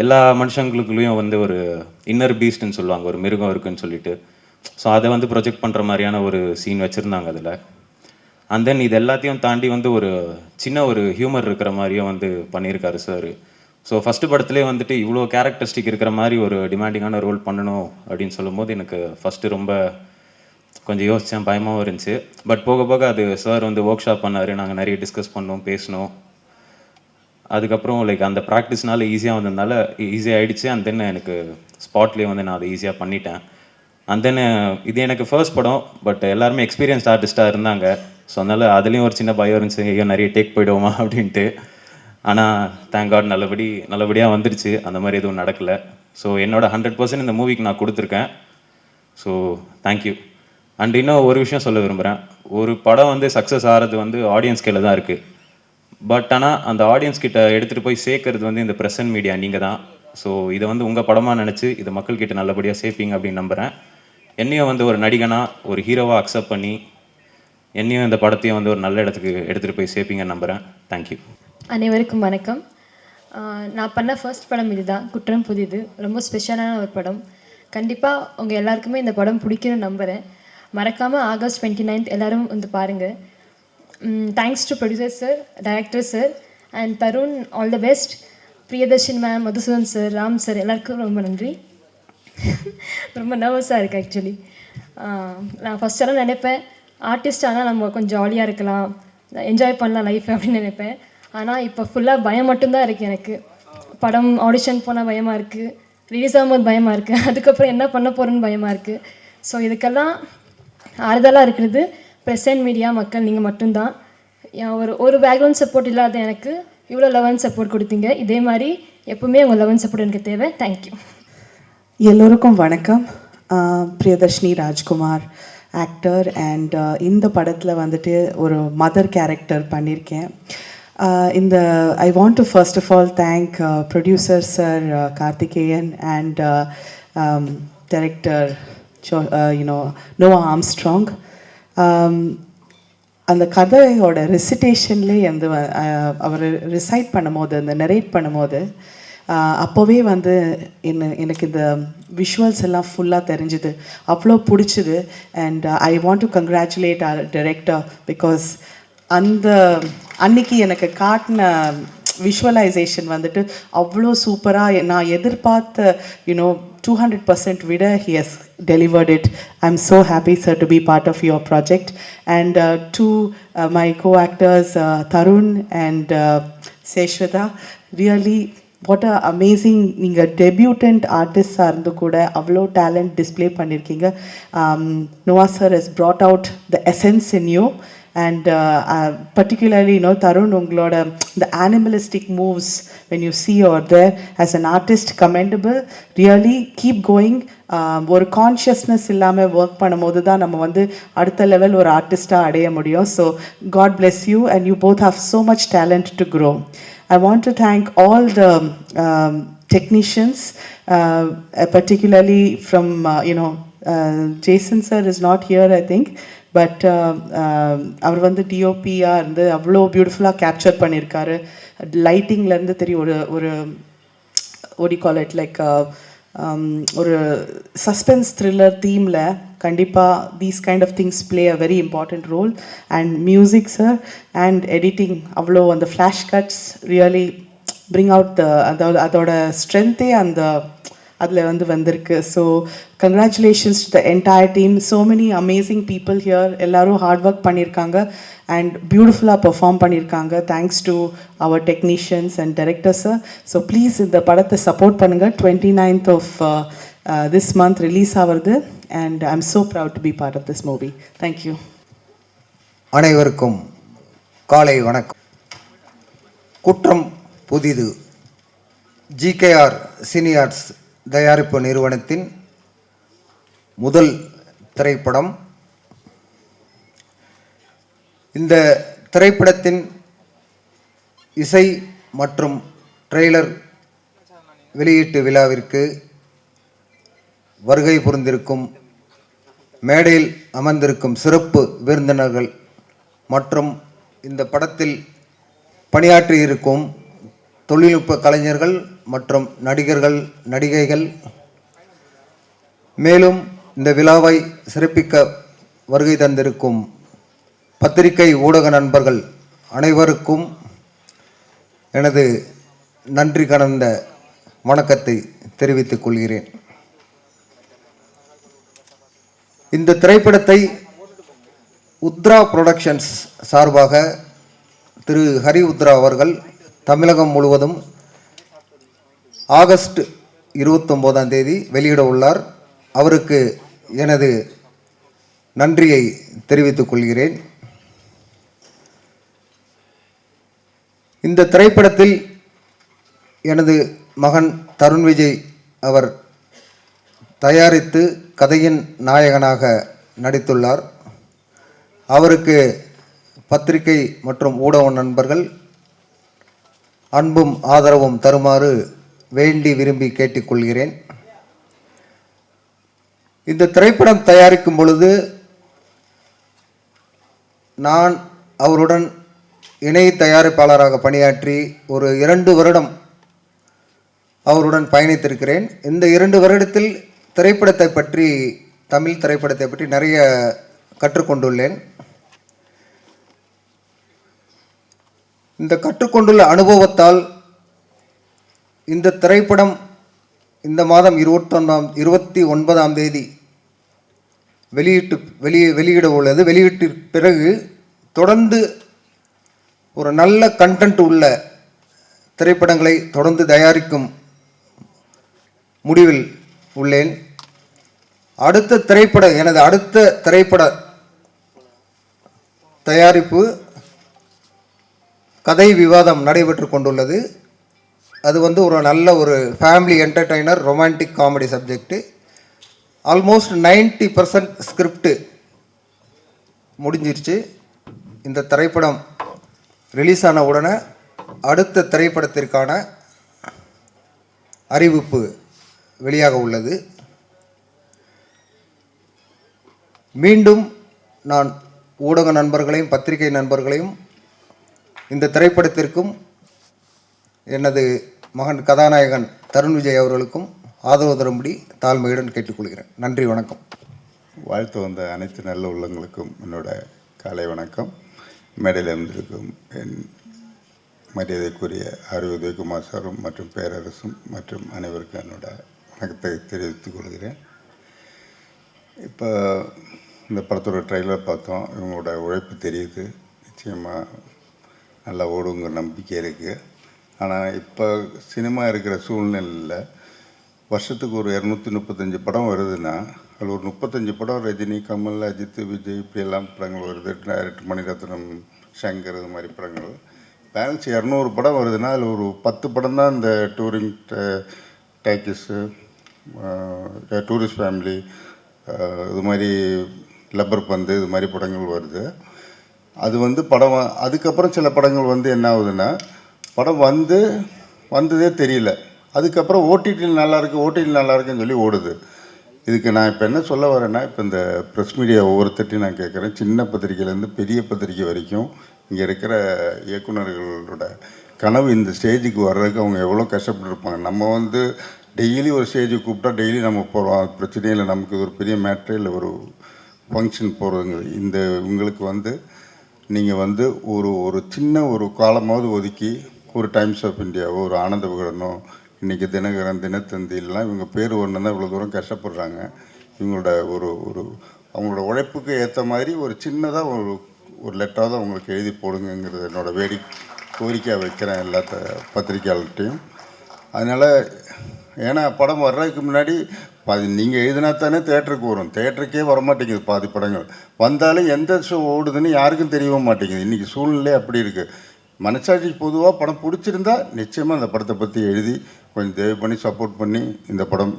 எல்லா மனுஷங்களுக்குள்ளேயும் வந்து ஒரு இன்னர் பீஸ்ட்னு சொல்லுவாங்க, ஒரு மிருகம் இருக்குன்னு சொல்லிட்டு. ஸோ அதை வந்து ப்ரொஜெக்ட் பண்ணுற மாதிரியான ஒரு சீன் வச்சுருந்தாங்க அதில். அண்ட் தென் இது எல்லாத்தையும் தாண்டி வந்து ஒரு சின்ன ஒரு ஹியூமர் இருக்கிற மாதிரியும் வந்து பண்ணியிருக்காரு சார். ஸோ ஃபஸ்ட்டு படத்துலேயே வந்துட்டு இவ்வளோ கேரக்டரிஸ்டிக் இருக்கிற மாதிரி ஒரு டிமாண்டிங்கான ரோல் பண்ணணும் அப்படின்னு சொல்லும்போது எனக்கு ஃபஸ்ட்டு ரொம்ப கொஞ்சம் யோசித்தேன், பயமாகவும் இருந்துச்சு. பட் போக போக அது சார் வந்து ஒர்க் ஷாப் பண்ணார், நாங்கள் நிறைய டிஸ்கஸ் பண்ணோம், பேசினோம். அதுக்கப்புறம் லைக் அந்த ப்ராக்டிஸ்னால ஈஸியாக வந்ததுனால ஈஸியாக ஆகிடுச்சு. அண்ட் தென் எனக்கு ஸ்பாட்லேயே வந்து நான் அதை ஈஸியாக பண்ணிட்டேன். அண்ட் தென் இது எனக்கு ஃபர்ஸ்ட் படம், பட் எல்லாருமே எக்ஸ்பீரியன்ஸ்ட் ஆர்டிஸ்ட்டாக இருந்தாங்க. ஸோ அதனால் அதுலேயும் ஒரு சின்ன பயம் இருந்துச்சு, ஐயோ நிறைய டேக் போயிடுவோமா அப்படின்ட்டு. ஆனால் தேங்க் காட் நல்லபடியாக வந்துருச்சு. அந்த மாதிரி எதுவும் நடக்கலை. ஸோ என்னோட 100% இந்த மூவிக்கு நான் கொடுத்துருக்கேன். So thank you. அண்ட் இன்னும் ஒரு விஷயம் சொல்ல விரும்புகிறேன். ஒரு படம் வந்து சக்ஸஸ் ஆகிறது வந்து ஆடியன்ஸ் கையில் தான் இருக்குது. பட் ஆனால் அந்த ஆடியன்ஸ் கிட்ட எடுத்துகிட்டு போய் சேர்க்கறது வந்து இந்த ப்ரெசன்ட் மீடியா நீங்கள் தான். ஸோ இதை வந்து உங்கள் படமாக நினச்சி இதை மக்கள்கிட்ட நல்லபடியாக சேர்ப்பீங்க அப்படின்னு நம்புகிறேன். என்னையும் வந்து ஒரு நடிகனாக ஒரு ஹீரோவாக அக்செப்ட் பண்ணி என்னையும் இந்த படத்தையும் வந்து ஒரு நல்ல இடத்துக்கு எடுத்துகிட்டு போய் சேர்ப்பீங்கன்னு நம்புகிறேன். தேங்க்யூ. அனைவருக்கும் வணக்கம். நான் பண்ண ஃபர்ஸ்ட் படம் இதுதான், குற்றம் புதிது. ரொம்ப ஸ்பெஷலான ஒரு படம். கண்டிப்பாக உங்கள் எல்லாருக்குமே இந்த படம் பிடிக்கும்னு நம்புகிறேன். மறக்காமல் ஆகஸ்ட் 29 எல்லோரும் வந்து பாருங்கள். Thanks to producer sir, director sir and Tarun, all the best. Priyadarshan ma'am, Madhusudan sir, Ram sir, எல்லாருக்கும் ரொம்ப நன்றி. ரொம்ப நர்வஸாக இருக்குது ஆக்சுவலி. நான் ஃபஸ்ட்டெல்லாம் நினைப்பேன் ஆர்டிஸ்ட் ஆனால் நம்ம கொஞ்சம் ஜாலியாக இருக்கலாம், என்ஜாய் பண்ணலாம் லைஃப் அப்படின்னு நினைப்பேன். ஆனால் இப்போ ஃபுல்லாக பயம் மட்டும்தான் இருக்குது எனக்கு. படம் ஆடிஷன் போனால் பயமாக இருக்குது, ரிலீஸ் ஆகும்போது பயமாக இருக்குது, அதுக்கப்புறம் என்ன பண்ண போகிறேன்னு பயமாக இருக்குது. ஸோ இதுக்கெல்லாம் ஆறுதலாக இருக்கிறது ப்ரெசன்ட் மீடியா மக்கள் நீங்கள் மட்டும்தான். ஒரு பேக்ரவுண்ட் சப்போர்ட் இல்லாத எனக்கு இவ்வளோ லவ் அண்ட் சப்போர்ட் கொடுத்தீங்க. இதே மாதிரி எப்பவுமே உங்கள் லவ் அண்ட் சப்போர்ட் எனக்கு தேவை. தேங்க்யூ. எல்லோருக்கும் வணக்கம். பிரியதர்ஷினி ராஜ்குமார் ஆக்டர். அண்ட் இந்த படத்தில் வந்துட்டு ஒரு மதர் கேரக்டர் பண்ணியிருக்கேன். I want to first of all thank producer Sir Karthikeyan and director Noah Armstrong. அந்த கதையோட ரெசிடேஷன்லேயே வந்து அவர் ரிசைட் பண்ணும்போது, அந்த நரேட் பண்ணும்போது அப்போவே வந்து எனக்கு இந்த விஷுவல்ஸ் எல்லாம் ஃபுல்லாக தெரிஞ்சுது, அவ்வளோ பிடிச்சிது. And I want to congratulate our director because அன்னைக்கு எனக்கு காட்டின விஷுவலைசேஷன் வந்துட்டு அவ்வளோ சூப்பராக நான் எதிர்பார்த்த 200% விட he has delivered it. I'm so happy, sir, to be part of your project. And to my co-actors Tarun and Seshwata, really what a amazing, நீங்கள் டெபியூட்டன்ட் ஆர்டிஸ்டாக இருந்து கூட அவ்வளோ டேலண்ட் டிஸ்பிளே பண்ணியிருக்கீங்க. Noah sir has brought out the essence in you. And particularly, Tarun, ungloda the animalistic moves when you see over there as an artist, commendable. Really keep going. ஒரு கான்ஷியஸ்னஸ் இல்லாமல் ஒர்க் பண்ணும்போது தான் நம்ம வந்து அடுத்த லெவல் ஒரு ஆர்டிஸ்டாக அடைய முடியும். So God bless you and you both have so much talent to grow. I want to thank all the technicians, particularly from Jason sir is not here, I think. But அவர் வந்து டிஓபியாக இருந்து அவ்வளோ பியூட்டிஃபுல்லாக கேப்சர் பண்ணியிருக்காரு. லைட்டிங்லேருந்து தெரியும் ஒரு ஓடி கால் இட் லைக் ஒரு சஸ்பென்ஸ் த்ரில்லர் தீமில் கண்டிப்பாக these kind of things play a very important role. And music sir and editing அவ்வளோ அந்த flash cuts really bring out அதோட ஸ்ட்ரென்த்தே அதில் வந்து வந்திருக்கு. So congratulations to the entire team. So many amazing people here. எல்லோரும் ஹார்ட் ஒர்க் பண்ணியிருக்காங்க அண்ட் பியூட்டிஃபுல்லாக பெர்ஃபார்ம் பண்ணியிருக்காங்க. Thanks to our technicians and director sir. So please இந்த படத்தை சப்போர்ட் பண்ணுங்கள். 29th of this month release ஆகிறது. And I am so proud to be part of this movie. Thank you. அனைவருக்கும் காலை வணக்கம். குற்றம் புதிது GKR சினியார்ட்ஸ் தயாரிப்பு நிறுவனத்தின் முதல் திரைப்படம். இந்த திரைப்படத்தின் இசை மற்றும் ட்ரெய்லர் வெளியீட்டு விழாவிற்கு வருகை புரிந்திருக்கும் மேடையில் அமர்ந்திருக்கும் சிறப்பு விருந்தினர்கள் மற்றும் இந்த படத்தில் பணியாற்றியிருக்கும் தொழில்நுட்ப கலைஞர்கள் மற்றும் நடிகர்கள், நடிகைகள், மேலும் இந்த விழாவை சிறப்பிக்க வருகை தந்திருக்கும் பத்திரிகை ஊடக நண்பர்கள் அனைவருக்கும் எனது நன்றி கலந்த வணக்கத்தை தெரிவித்துக் கொள்கிறேன். இந்த திரைப்படத்தை உத்ரா புரொடக்ஷன்ஸ் சார்பாக திரு ஹரி உத்ரா அவர்கள் தமிழகம் முழுவதும் ஆகஸ்ட் 29ஆம் தேதி வெளியிட உள்ளார். அவருக்கு எனது நன்றியை தெரிவித்துக் கொள்கிறேன். இந்த திரைப்படத்தில் எனது மகன் தருண் விஜய் அவர் தயாரித்து கதையின் நாயகனாக நடித்துள்ளார். அவருக்கு பத்திரிகை மற்றும் ஊடக நண்பர்கள் அன்பும் ஆதரவும் தருமாறு வேண்டி விரும்பி கேட்டுக்கொள்கிறேன். இந்த திரைப்படம் தயாரிக்கும் பொழுது நான் அவருடன் இணை தயாரிப்பாளராக பணியாற்றி ஒரு 2 வருடம் அவருடன் பயணித்திருக்கிறேன். இந்த 2 வருடத்தில் திரைப்படத்தை பற்றி, தமிழ் திரைப்படத்தை பற்றி நிறைய கற்றுக்கொண்டுள்ளேன். இந்த கற்றுக்கொண்டுள்ள அனுபவத்தால் இந்த திரைப்படம் இந்த மாதம் 29ஆம் தேதி வெளியிட உள்ளது. வெளியிட்ட பிறகு தொடர்ந்து ஒரு நல்ல கண்டென்ட் உள்ள திரைப்படங்களை தொடர்ந்து தயாரிக்கும் முடிவில் உள்ளேன். எனது அடுத்த திரைப்பட தயாரிப்பு கதை விவாதம் நடைபெற்று கொண்டுள்ளது. அது ஒரு நல்ல ஒரு family entertainer, romantic comedy subject. Almost 90% script முடிஞ்சிருச்சு. இந்த திரைப்படம் ரிலீஸ் ஆன உடனே அடுத்த திரைப்படத்திற்கான அறிவிப்பு வெளியாக உள்ளது. மீண்டும் நான் ஊடக நண்பர்களையும் பத்திரிகை நண்பர்களையும் இந்த திரைப்படத்திற்கும் எனது மகன் கதாநாயகன் தருண் விஜய் அவர்களுக்கும் ஆதரவு தரும்படி தாழ்மையுடன் கேட்டுக்கொள்கிறேன். நன்றி, வணக்கம். வாழ்த்து வந்த அனைத்து நல்ல உள்ளங்களுக்கும் என்னோட காலை வணக்கம். மேடையில் இருந்திருக்கும் என் மரியாதைக்குரிய ஆர் உதயகுமார் சாரும் மற்றும் பேரரசும் மற்றும் அனைவருக்கும் என்னோட வணக்கத்தை தெரிவித்துக் கொள்கிறேன். இப்போ இந்த படத்தோட ட்ரெய்லர் பார்த்தோம். இவங்களோட உழைப்பு தெரியுது. நிச்சயமாக நல்லா ஓடுங்கிற நம்பிக்கை இருக்குது. ஆனால் இப்போ சினிமா இருக்கிற சூழ்நிலையில் வருஷத்துக்கு ஒரு 235 படம் வருதுன்னா அதில் ஒரு 35 படம் ரஜினி, கமல், அஜித், விஜய் இப்படியெல்லாம் படங்கள் வருது. டைரக்டர் மணிரத்னம், சங்கர், இது மாதிரி படங்கள். பேலன்ஸ் 200 படம் வருதுன்னா அதில் ஒரு 10 படம் தான் இந்த டூரிங் டேக்கிஸு, டூரிஸ்ட் ஃபேமிலி, இது மாதிரி லப்பர் பந்து, இது மாதிரி படங்கள் வருது. அது படம் அதுக்கப்புறம் சில படங்கள் என்ன ஆகுதுன்னா படம் வந்ததே தெரியல. அதுக்கப்புறம் ஓடிடியில் நல்லாயிருக்குன்னு சொல்லி ஓடுது. இதுக்கு நான் இப்போ என்ன சொல்ல வரேன்னா, இப்போ இந்த ப்ரெஸ் மீடியா ஒவ்வொருத்தட்டையும் நான் கேட்குறேன். சின்ன பத்திரிக்கையிலேருந்து பெரிய பத்திரிக்கை வரைக்கும் இங்கே இருக்கிற இயக்குநர்களோட கனவு இந்த ஸ்டேஜுக்கு வர்றதுக்கு அவங்க எவ்வளோ கஷ்டப்பட்டுருப்பாங்க. நம்ம டெய்லி ஒரு ஸ்டேஜுக்கு கூப்பிட்டா டெய்லி நம்ம போகிறோம். அது பிரச்சனையே இல்லை. நமக்கு ஒரு பெரிய மேட்ரே இல்லை ஒரு ஃபங்க்ஷன் போகிறதுங்க. இந்த உங்களுக்கு நீங்கள் ஒரு சின்ன ஒரு காலமாவது ஒதுக்கி ஒரு டைம்ஸ் ஆஃப் இந்தியாவோ, ஒரு ஆனந்த விகடனோ, இன்றைக்கி தினகரன், தினத்தந்திலாம் இவங்க பேர் ஒன்று தான் இவ்வளோ தூரம் கஷ்டப்படுறாங்க. இவங்களோட அவங்களோட உழைப்புக்கு ஏற்ற மாதிரி ஒரு சின்னதாக ஒரு லெட்டராக அவங்களுக்கு எழுதி போடுங்கிறது என்னோட கோரிக்கையாக வைக்கிறேன் எல்லா பத்திரிக்கையாளர்கிட்டையும். அதனால் ஏன்னா படம் வர்றதுக்கு முன்னாடி நீங்கள் எழுதினா தானே தேட்டருக்கு வரும். தேட்டருக்கே வரமாட்டேங்குது பாதி படங்கள். வந்தாலும் எந்த ஷோ ஓடுதுன்னு யாருக்கும் தெரியவும் மாட்டேங்குது. இன்றைக்கி சூழ்நிலை அப்படி இருக்குது. மனசாட்சிக்கு பொதுவாக படம் பிடிச்சிருந்தா நிச்சயமாக அந்த படத்தை பற்றி எழுதி கொஞ்சம் தயவு பண்ணி சப்போர்ட் பண்ணி இந்த படம்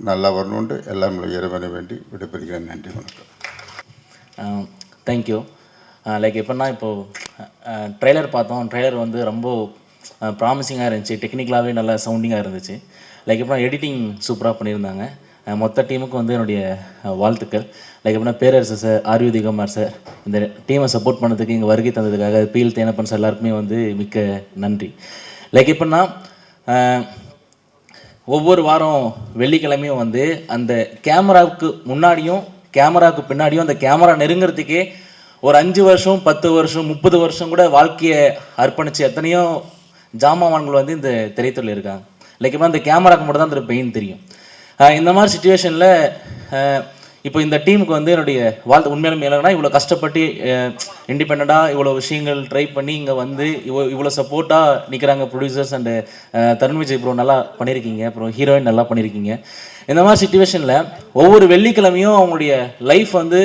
நல்லா வரணுன்ட்டு எல்லாம் இறைவனை வேண்டி விடைபெறுகிறேன். நன்றி, வணக்கம். தேங்க்யூ. லைக் எப்படின்னா இப்போது ட்ரெய்லர் பார்த்தோம். ட்ரெய்லர் ரொம்ப ப்ராமிசிங்காக இருந்துச்சு. டெக்னிக்கலாகவே நல்லா சவுண்டிங்காக இருந்துச்சு. லைக் எப்படின்னா எடிட்டிங் சூப்பராக பண்ணியிருந்தாங்க. மொத்த டீமுக்கு என்னுடைய வாழ்த்துக்கள். லைக் எப்படின்னா பேரரசு சார், ஆர் உதயகுமார் சார், இந்த டீமை சப்போர்ட் பண்ணதுக்கு, இங்கே வருகை தந்ததுக்காக பீல் தேனப்பன் சார் எல்லாருக்குமே மிக்க நன்றி. லைக் எப்படின்னா ஒவ்வொரு வாரம் வெள்ளிக்கிழமையும் அந்த கேமராவுக்கு முன்னாடியும் கேமராவுக்கு பின்னாடியும் அந்த கேமரா நெருங்கிறதுக்கே ஒரு 5 வருஷம், 10 வருஷம், 30 வருஷம் கூட வாழ்க்கையை அர்ப்பணித்து எத்தனையோ ஜாமான்கள் இந்த திரைத்துறையில் இருக்காங்க. லைக் இப்போ அந்த கேமராவுக்கு மட்டும் தான் அந்த பெயின் தெரியும். இந்த மாதிரி சுச்சுவேஷனில் இப்போ இந்த டீமுக்கு வந்து என்னுடைய வாழ்த்து உண்மையிலுமே இல்லைன்னா இவ்வளோ கஷ்டப்பட்டு இண்டிபெண்ட்டாக இவ்வளோ விஷயங்கள் ட்ரை பண்ணி இங்கே வந்து இவ்வளோ சப்போர்ட்டாக நிற்கிறாங்க producers and Tarun Vijay bro நல்லா பண்ணியிருக்கீங்க, அப்புறம் ஹீரோயின் நல்லா பண்ணியிருக்கீங்க. இந்த மாதிரி சுச்சுவேஷனில் ஒவ்வொரு வெள்ளிக்கிழமையும் அவங்களுடைய லைஃப் வந்து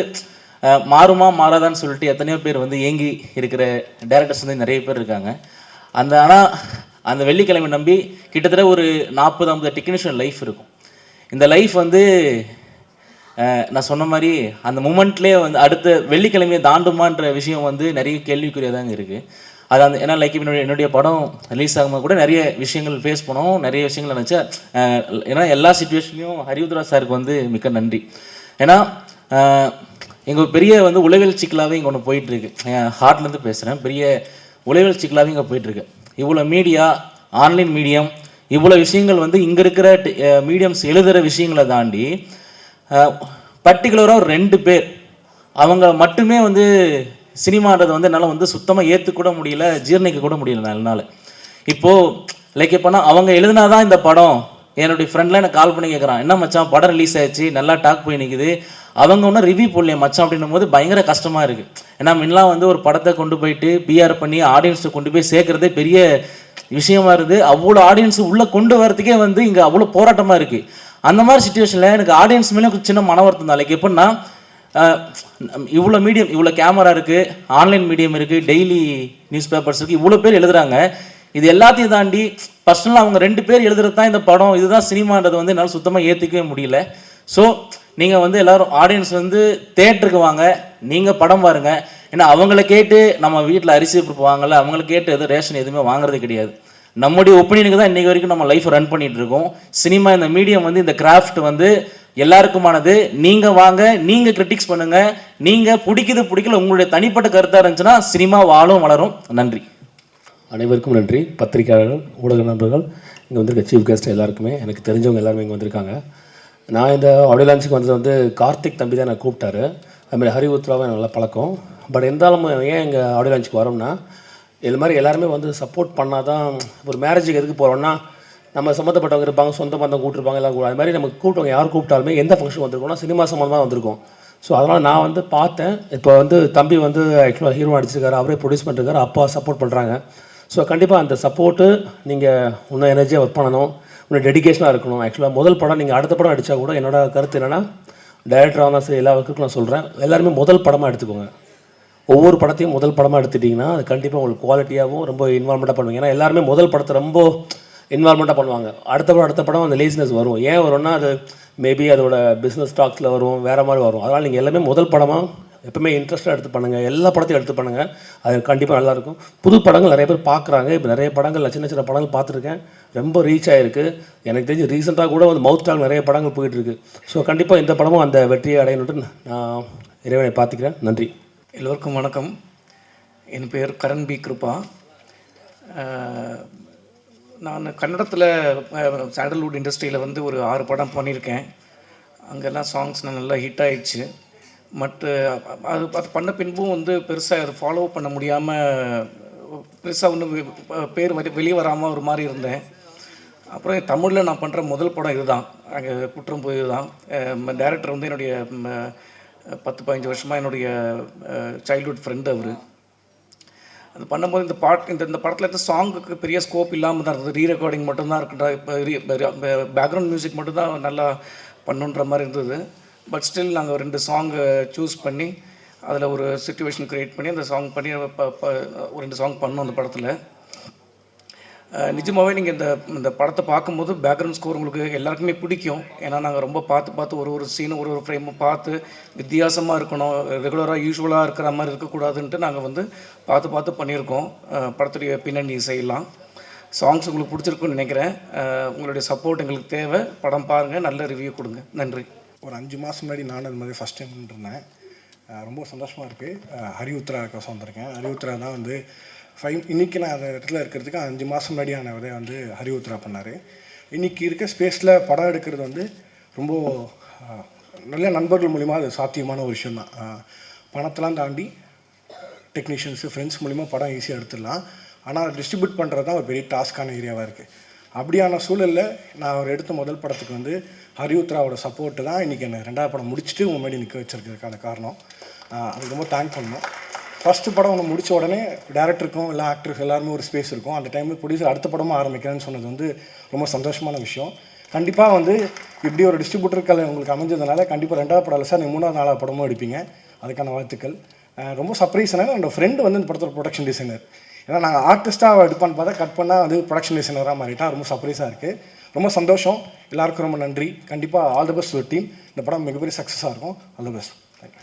மாறுமா மாறாதான்னு சொல்லிட்டு எத்தனையோ பேர் வந்து ஏங்கி இருக்கிற டேரக்டர்ஸ் வந்து நிறைய பேர் இருக்காங்க. ஆனால் அந்த வெள்ளிக்கிழமை நம்பி கிட்டத்தட்ட ஒரு 40-50 டெக்னீஷியன் லைஃப் இருக்கும். இந்த லைஃப் வந்து நான் சொன்ன மாதிரி அந்த மூமெண்ட்லேயே வந்து அடுத்த வெள்ளிக்கிழமையை தாண்டுமான்ற விஷயம் வந்து நிறைய கேள்விக்குறியாக இருக்குது. அது அந்த ஏன்னா லைக் என்னுடைய படம் ரிலீஸ் ஆகும்போது கூட நிறைய விஷயங்கள் ஃபேஸ் பண்ணோம், நிறைய விஷயங்கள் நினச்சா. ஏன்னா எல்லா சுச்சுவேஷன்லையும் ஹரிவுத்ரா சாருக்கு வந்து மிக்க நன்றி. ஏன்னா எங்கள் பெரிய வந்து உளவியல் சிக்கலாகவே இங்கே ஒன்று போயிட்டுருக்கு. என் ஹார்ட்லேருந்து பேசுகிறேன். பெரிய உளவியல் சிக்கலாகவே இங்கே போயிட்டுருக்கு. இவ்வளோ மீடியா, ஆன்லைன் மீடியம், இவ்வளோ விஷயங்கள் வந்து இங்கே இருக்கிற மீடியம்ஸ் எழுதுகிற விஷயங்களை தாண்டி பர்டிகுலராக ஒரு 2 பேர் அவங்க மட்டுமே வந்து சினிமான்றதை வந்து என்னால் வந்து சுத்தமாக ஏற்றுக்கூட முடியல, ஜீர்ணிக்க கூட முடியல என்னால். இப்போது லைக் எப்போனா அவங்க எழுதுனா தான் இந்த படம். என்னுடைய ஃப்ரெண்ட்லாம் எனக்கு கால் பண்ணி கேட்குறான், என்ன மச்சான் படம் ரிலீஸ் ஆயிடுச்சு, நல்லா டாக் போய் நிற்குது, அவங்க ஒன்றும் ரிவ்யூ போடலையே மச்சான் அப்படின்னும் போது பயங்கர கஷ்டமாக இருக்குது. ஏன்னா முன்னெலாம் வந்து ஒரு படத்தை கொண்டு போயிட்டு பிஆர் பண்ணி ஆடியன்ஸை கொண்டு போய் சேர்க்குறதே பெரிய விஷயமா இருக்குது. அவ்வளோ ஆடியன்ஸ் உள்ளே கொண்டு வரதுக்கே வந்து இங்கே அவ்வளோ போராட்டமாக இருக்குது. அந்த மாதிரி சுச்சுவேஷனில் எனக்கு ஆடியன்ஸ் மேலே சின்ன மன வருத்தம் தான். லைக் எப்படின்னா இவ்வளோ மீடியம், இவ்வளோ கேமரா இருக்குது, ஆன்லைன் மீடியம் இருக்குது, டெய்லி நியூஸ் பேப்பர்ஸ் இருக்குது, இவ்வளோ பேர் எழுதுகிறாங்க. இது எல்லாத்தையும் தாண்டி பர்சனலாக அவங்க 2 பேர் எழுதுறது தான் இந்த படம், இதுதான் சினிமான்றது வந்து என்னால் சுத்தமாக ஏற்றுக்கவே முடியல. ஸோ நீங்கள் வந்து எல்லோரும் ஆடியன்ஸ் வந்து தேட்டருக்கு வாங்க, நீங்கள் படம் பாருங்கள். ஏன்னா அவங்கள கேட்டு நம்ம வீட்டில் அரிசி வாங்கல, அவங்கள கேட்டு எதுவும் ரேஷன் எதுவுமே வாங்குறது கிடையாது. நம்முடைய ஒப்பீனியனுக்கு தான் இன்றைக்கி வரைக்கும் நம்ம லைஃப் ரன் பண்ணிகிட்டு இருக்கோம். சினிமா இந்த மீடியம் வந்து இந்த கிராஃப்ட் வந்து எல்லாருக்குமானது. நீங்கள் வாங்க, நீங்கள் கிரிட்டிக்ஸ் பண்ணுங்கள், நீங்கள் பிடிக்கல உங்களுடைய தனிப்பட்ட கருத்தாக இருந்துச்சுன்னா சினிமா வாழும் வளரும். நன்றி. அனைவருக்கும் நன்றி. பத்திரிகையாளர்கள், ஊடக நண்பர்கள், இங்கே வந்திருக்க சீஃப் கெஸ்ட் எல்லாருக்குமே, எனக்கு தெரிஞ்சவங்க எல்லாருமே இங்கே வந்திருக்காங்க. நான் இந்த ஆடியோ லான்ச்சுக்கு வந்தது வந்து கார்த்திக் தம்பி தான் நான் கூப்பிட்டாரு. அதுமாதிரி ஹரிவுத்ராவை நல்லா பழக்கம். பட் இருந்தாலும் ஏன் எங்கள் ஆடியோ லான்ச்சுக்கு வரோம்னா, இது மாதிரி எல்லாருமே வந்து சப்போர்ட் பண்ணால் தான். ஒரு மேரேஜுக்கு எதுக்கு போகிறோம்னா நம்ம சம்மந்தப்பட்டவங்க இருப்பாங்க, சொந்த பந்தம் கூப்பிட்டுருப்பாங்க, எல்லாம் அது மாதிரி நமக்கு கூப்பிட்டவங்க யார் கூப்பிட்டாலுமே எந்த ஃபங்க்ஷன் வந்திருக்கோம்னா சினிமா சம்மந்தமாக வந்திருக்கோம். ஸோ அதனால் நான் வந்து பார்த்தேன். இப்போ வந்து தம்பி வந்து ஆக்சுவலாக ஹீரோ நடிச்சிருக்காரு, அவரே ப்ரொடியூஸ் பண்ணிருக்காரு, அப்பா சப்போர்ட் பண்ணுறாங்க. ஸோ கண்டிப்பாக அந்த சப்போர்ட்டு நீங்கள் இன்னும் எனர்ஜியாக ஒர்க் பண்ணணும், இன்னும் டெடிகேஷனாக இருக்கணும். ஆக்சுவலாக முதல் படம் நீங்கள் அடுத்த படம் அடித்தா கூட என்னோட கருத்து என்னென்னா, டைரக்டராக தான் சரி எல்லா ஒர்க்குக்கும் நான் சொல்கிறேன், எல்லாருமே முதல் படமாக எடுத்துக்கோங்க. ஒவ்வொரு படத்தையும் முதல் படமாக எடுத்துட்டிங்கன்னா அது கண்டிப்பாக உங்களுக்கு குவாலிட்டியாகவும் ரொம்ப இன்வால்மெண்ட்டாக பண்ணுவீங்க. ஏன்னா எல்லாருமே முதல் படத்தை ரொம்ப இன்வால்மெண்ட்டாக பண்ணுவாங்க. அடுத்த படம் அந்த லேசினஸ் வரும். ஏன் வரும்னா அது மேபி அதோட பிஸ்னஸ் ஸ்டாக்ஸில் வரும், வேறு மாதிரி வரும். அதனால் நீங்கள் எல்லாமே முதல் படமாக எப்பவுமே இன்ட்ரெஸ்ட்டாக எடுத்து பண்ணுங்கள், எல்லா படத்தையும் எடுத்து பண்ணுங்கள், அது கண்டிப்பாக நல்லாயிருக்கும். புது படங்கள் நிறைய பேர் பார்க்குறாங்க. இப்போ நிறைய படங்கள் சின்ன படங்கள் பார்த்துருக்கேன், ரொம்ப ரீச் ஆகிருக்கு. எனக்கு தெரிஞ்சு ரீசெண்டாக கூட வந்து மவுத் டாக் நிறைய படங்கள் போயிட்டுருக்கு. ஸோ கண்டிப்பாக இந்த படமும் அந்த வெற்றியை அடையணுன்ட்டு நான் இறைவனை பார்த்துக்கிறேன். நன்றி. எல்லோருக்கும் வணக்கம். என் பேர் கரண் பி கிருபா. நான் கன்னடத்தில் சாண்டல்வுட் இண்டஸ்ட்ரியில் வந்து ஒரு 6 படம் பண்ணியிருக்கேன். அங்கெல்லாம் சாங்ஸ் நல்லா ஹிட் ஆகிடுச்சு. அது பண்ண பின்பும் வந்து பெருசாக அதை ஃபாலோ பண்ண முடியாமல், பெருசாக ஒன்றும் பேர் வெளியே வராமல் ஒரு மாதிரி இருந்தேன். அப்புறம் தமிழில் நான் பண்ணுற முதல் படம் இதுதான், அங்கே குற்றம் போய் தான். டைரக்டர் வந்து என்னுடைய 10-15 வருஷமாக என்னுடைய சைல்ட்ஹுட் ஃப்ரெண்டு அவர். அது பண்ணும்போது இந்த படத்தில் இருந்த சாங்குக்கு பெரிய ஸ்கோப் இல்லாமல் தான் இருந்தது. ரீரெக்கார்டிங் மட்டும்தான் இருக்குடா, இப்போ பேக்ரவுண்ட் மியூசிக் மட்டும்தான் நல்லா பண்ணுன்ற மாதிரி இருந்தது. பட் ஸ்டில் நாங்கள் 2 சாங்கு சூஸ் பண்ணி அதில் ஒரு சிச்சுவேஷன் க்ரியேட் பண்ணி அந்த சாங் பண்ணி ஒரு 2 சாங் பண்ணோம் அந்த படத்தில். நிஜமாகவே நீங்கள் இந்த படத்தை பார்க்கும்போது பேக்ரவுண்ட் ஸ்கோர் உங்களுக்கு எல்லாருக்குமே பிடிக்கும். ஏன்னா நாங்கள் ரொம்ப பார்த்து ஒரு சீனும் ஒரு ஃப்ரேமும் பார்த்து வித்தியாசமாக இருக்கணும், ரெகுலராக யூஸ்வலாக இருக்கிற மாதிரி இருக்கக்கூடாதுன்ட்டு நாங்கள் வந்து பார்த்து பண்ணியிருக்கோம். படத்துடைய பின்னணி இசையெல்லாம் சாங்ஸ் உங்களுக்கு பிடிச்சிருக்குன்னு நினைக்கிறேன். உங்களுடைய சப்போர்ட் எங்களுக்கு தேவை. படம் பாருங்கள், நல்ல ரிவ்யூ கொடுங்க. நன்றி. ஒரு 5 மாதம் முன்னாடி நான் அது மாதிரி ஃபஸ்ட் டைம் இருந்தேன். ரொம்ப சந்தோஷமாக இருக்குது. ஹரிவுத்ராவுக்கு வந்திருக்கேன். ஹரிவுத்ரா தான் வந்து இன்றைக்கி நான் அந்த இடத்துல இருக்கிறதுக்கு 5 மாதம் முன்னாடி ஆனவரே வந்து ஹரிவுத்ரா பண்ணார். இன்றைக்கி இருக்க ஸ்பேஸில் படம் எடுக்கிறது வந்து ரொம்ப நல்ல நண்பர்கள் மூலிமா அது சாத்தியமான ஒரு விஷயந்தான். பணத்தெல்லாம் தாண்டி டெக்னீஷியன்ஸு ஃப்ரெண்ட்ஸ் மூலிமா படம் ஈஸியாக எடுத்துடலாம். ஆனால் டிஸ்ட்ரிபியூட் பண்ணுறது தான் ஒரு பெரிய டாஸ்க்கான ஏரியாவாக இருக்குது. அப்படியான சூழலில் நான் அவர் எடுத்த முதல் படத்துக்கு வந்து ஹரியுத்ராவோட சப்போர்ட்டு தான் இன்றைக்கி என்ன 2வது படம் முடிச்சுட்டு உங்கள் முன்னாடி நிற்க வச்சிருக்கிறதுக்கான காரணம். அதுக்கு ரொம்ப தேங்க் பண்ணணும். ஃபஸ்ட்டு படம் ஒன்று முடித்த உடனே டேரக்டருக்கும் இல்லை ஆக்டருக்கு எல்லாருமே ஒரு ஸ்பேஸ் இருக்கும். அந்த டைமில் ப்ரொடியூசர் அடுத்த படமும் ஆரம்பிக்கிறேன்னு சொன்னது வந்து ரொம்ப சந்தோஷமான விஷயம். கண்டிப்பாக வந்து இப்படி ஒரு டிஸ்ட்ரிபியூட்டர் கலை உங்களுக்கு அமைஞ்சதுனால கண்டிப்பாக 2வது படம் இல்லை சார், நீங்கள் 3வது 4வது படமும் எடுப்பீங்க. அதுக்கான வாழ்த்துக்கள். ரொம்ப சர்ப்ரைஸ்னா என்னோட ஃப்ரெண்டு வந்து இந்த படத்தோட ப்ரொடக்ஷன் டிசைனர். ஏன்னா நாங்கள் ஆர்டிஸ்ட்டாக எடுப்பான்னு பார்த்தா கட் பண்ணால் வந்து ப்ரொடக்ஷன் டிசைனராக மாறிட்டா. ரொம்ப சர்ப்ரைஸாக இருக்குது. ரொம்ப சந்தோஷம். எல்லாருக்கும் ரொம்ப நன்றி. கண்டிப்பாக ஆல் தி பெஸ்ட் ஒரு டீம். இந்த படம் மிகப்பெரிய சக்ஸஸாக இருக்கும். All the best. தேங்க்யூ.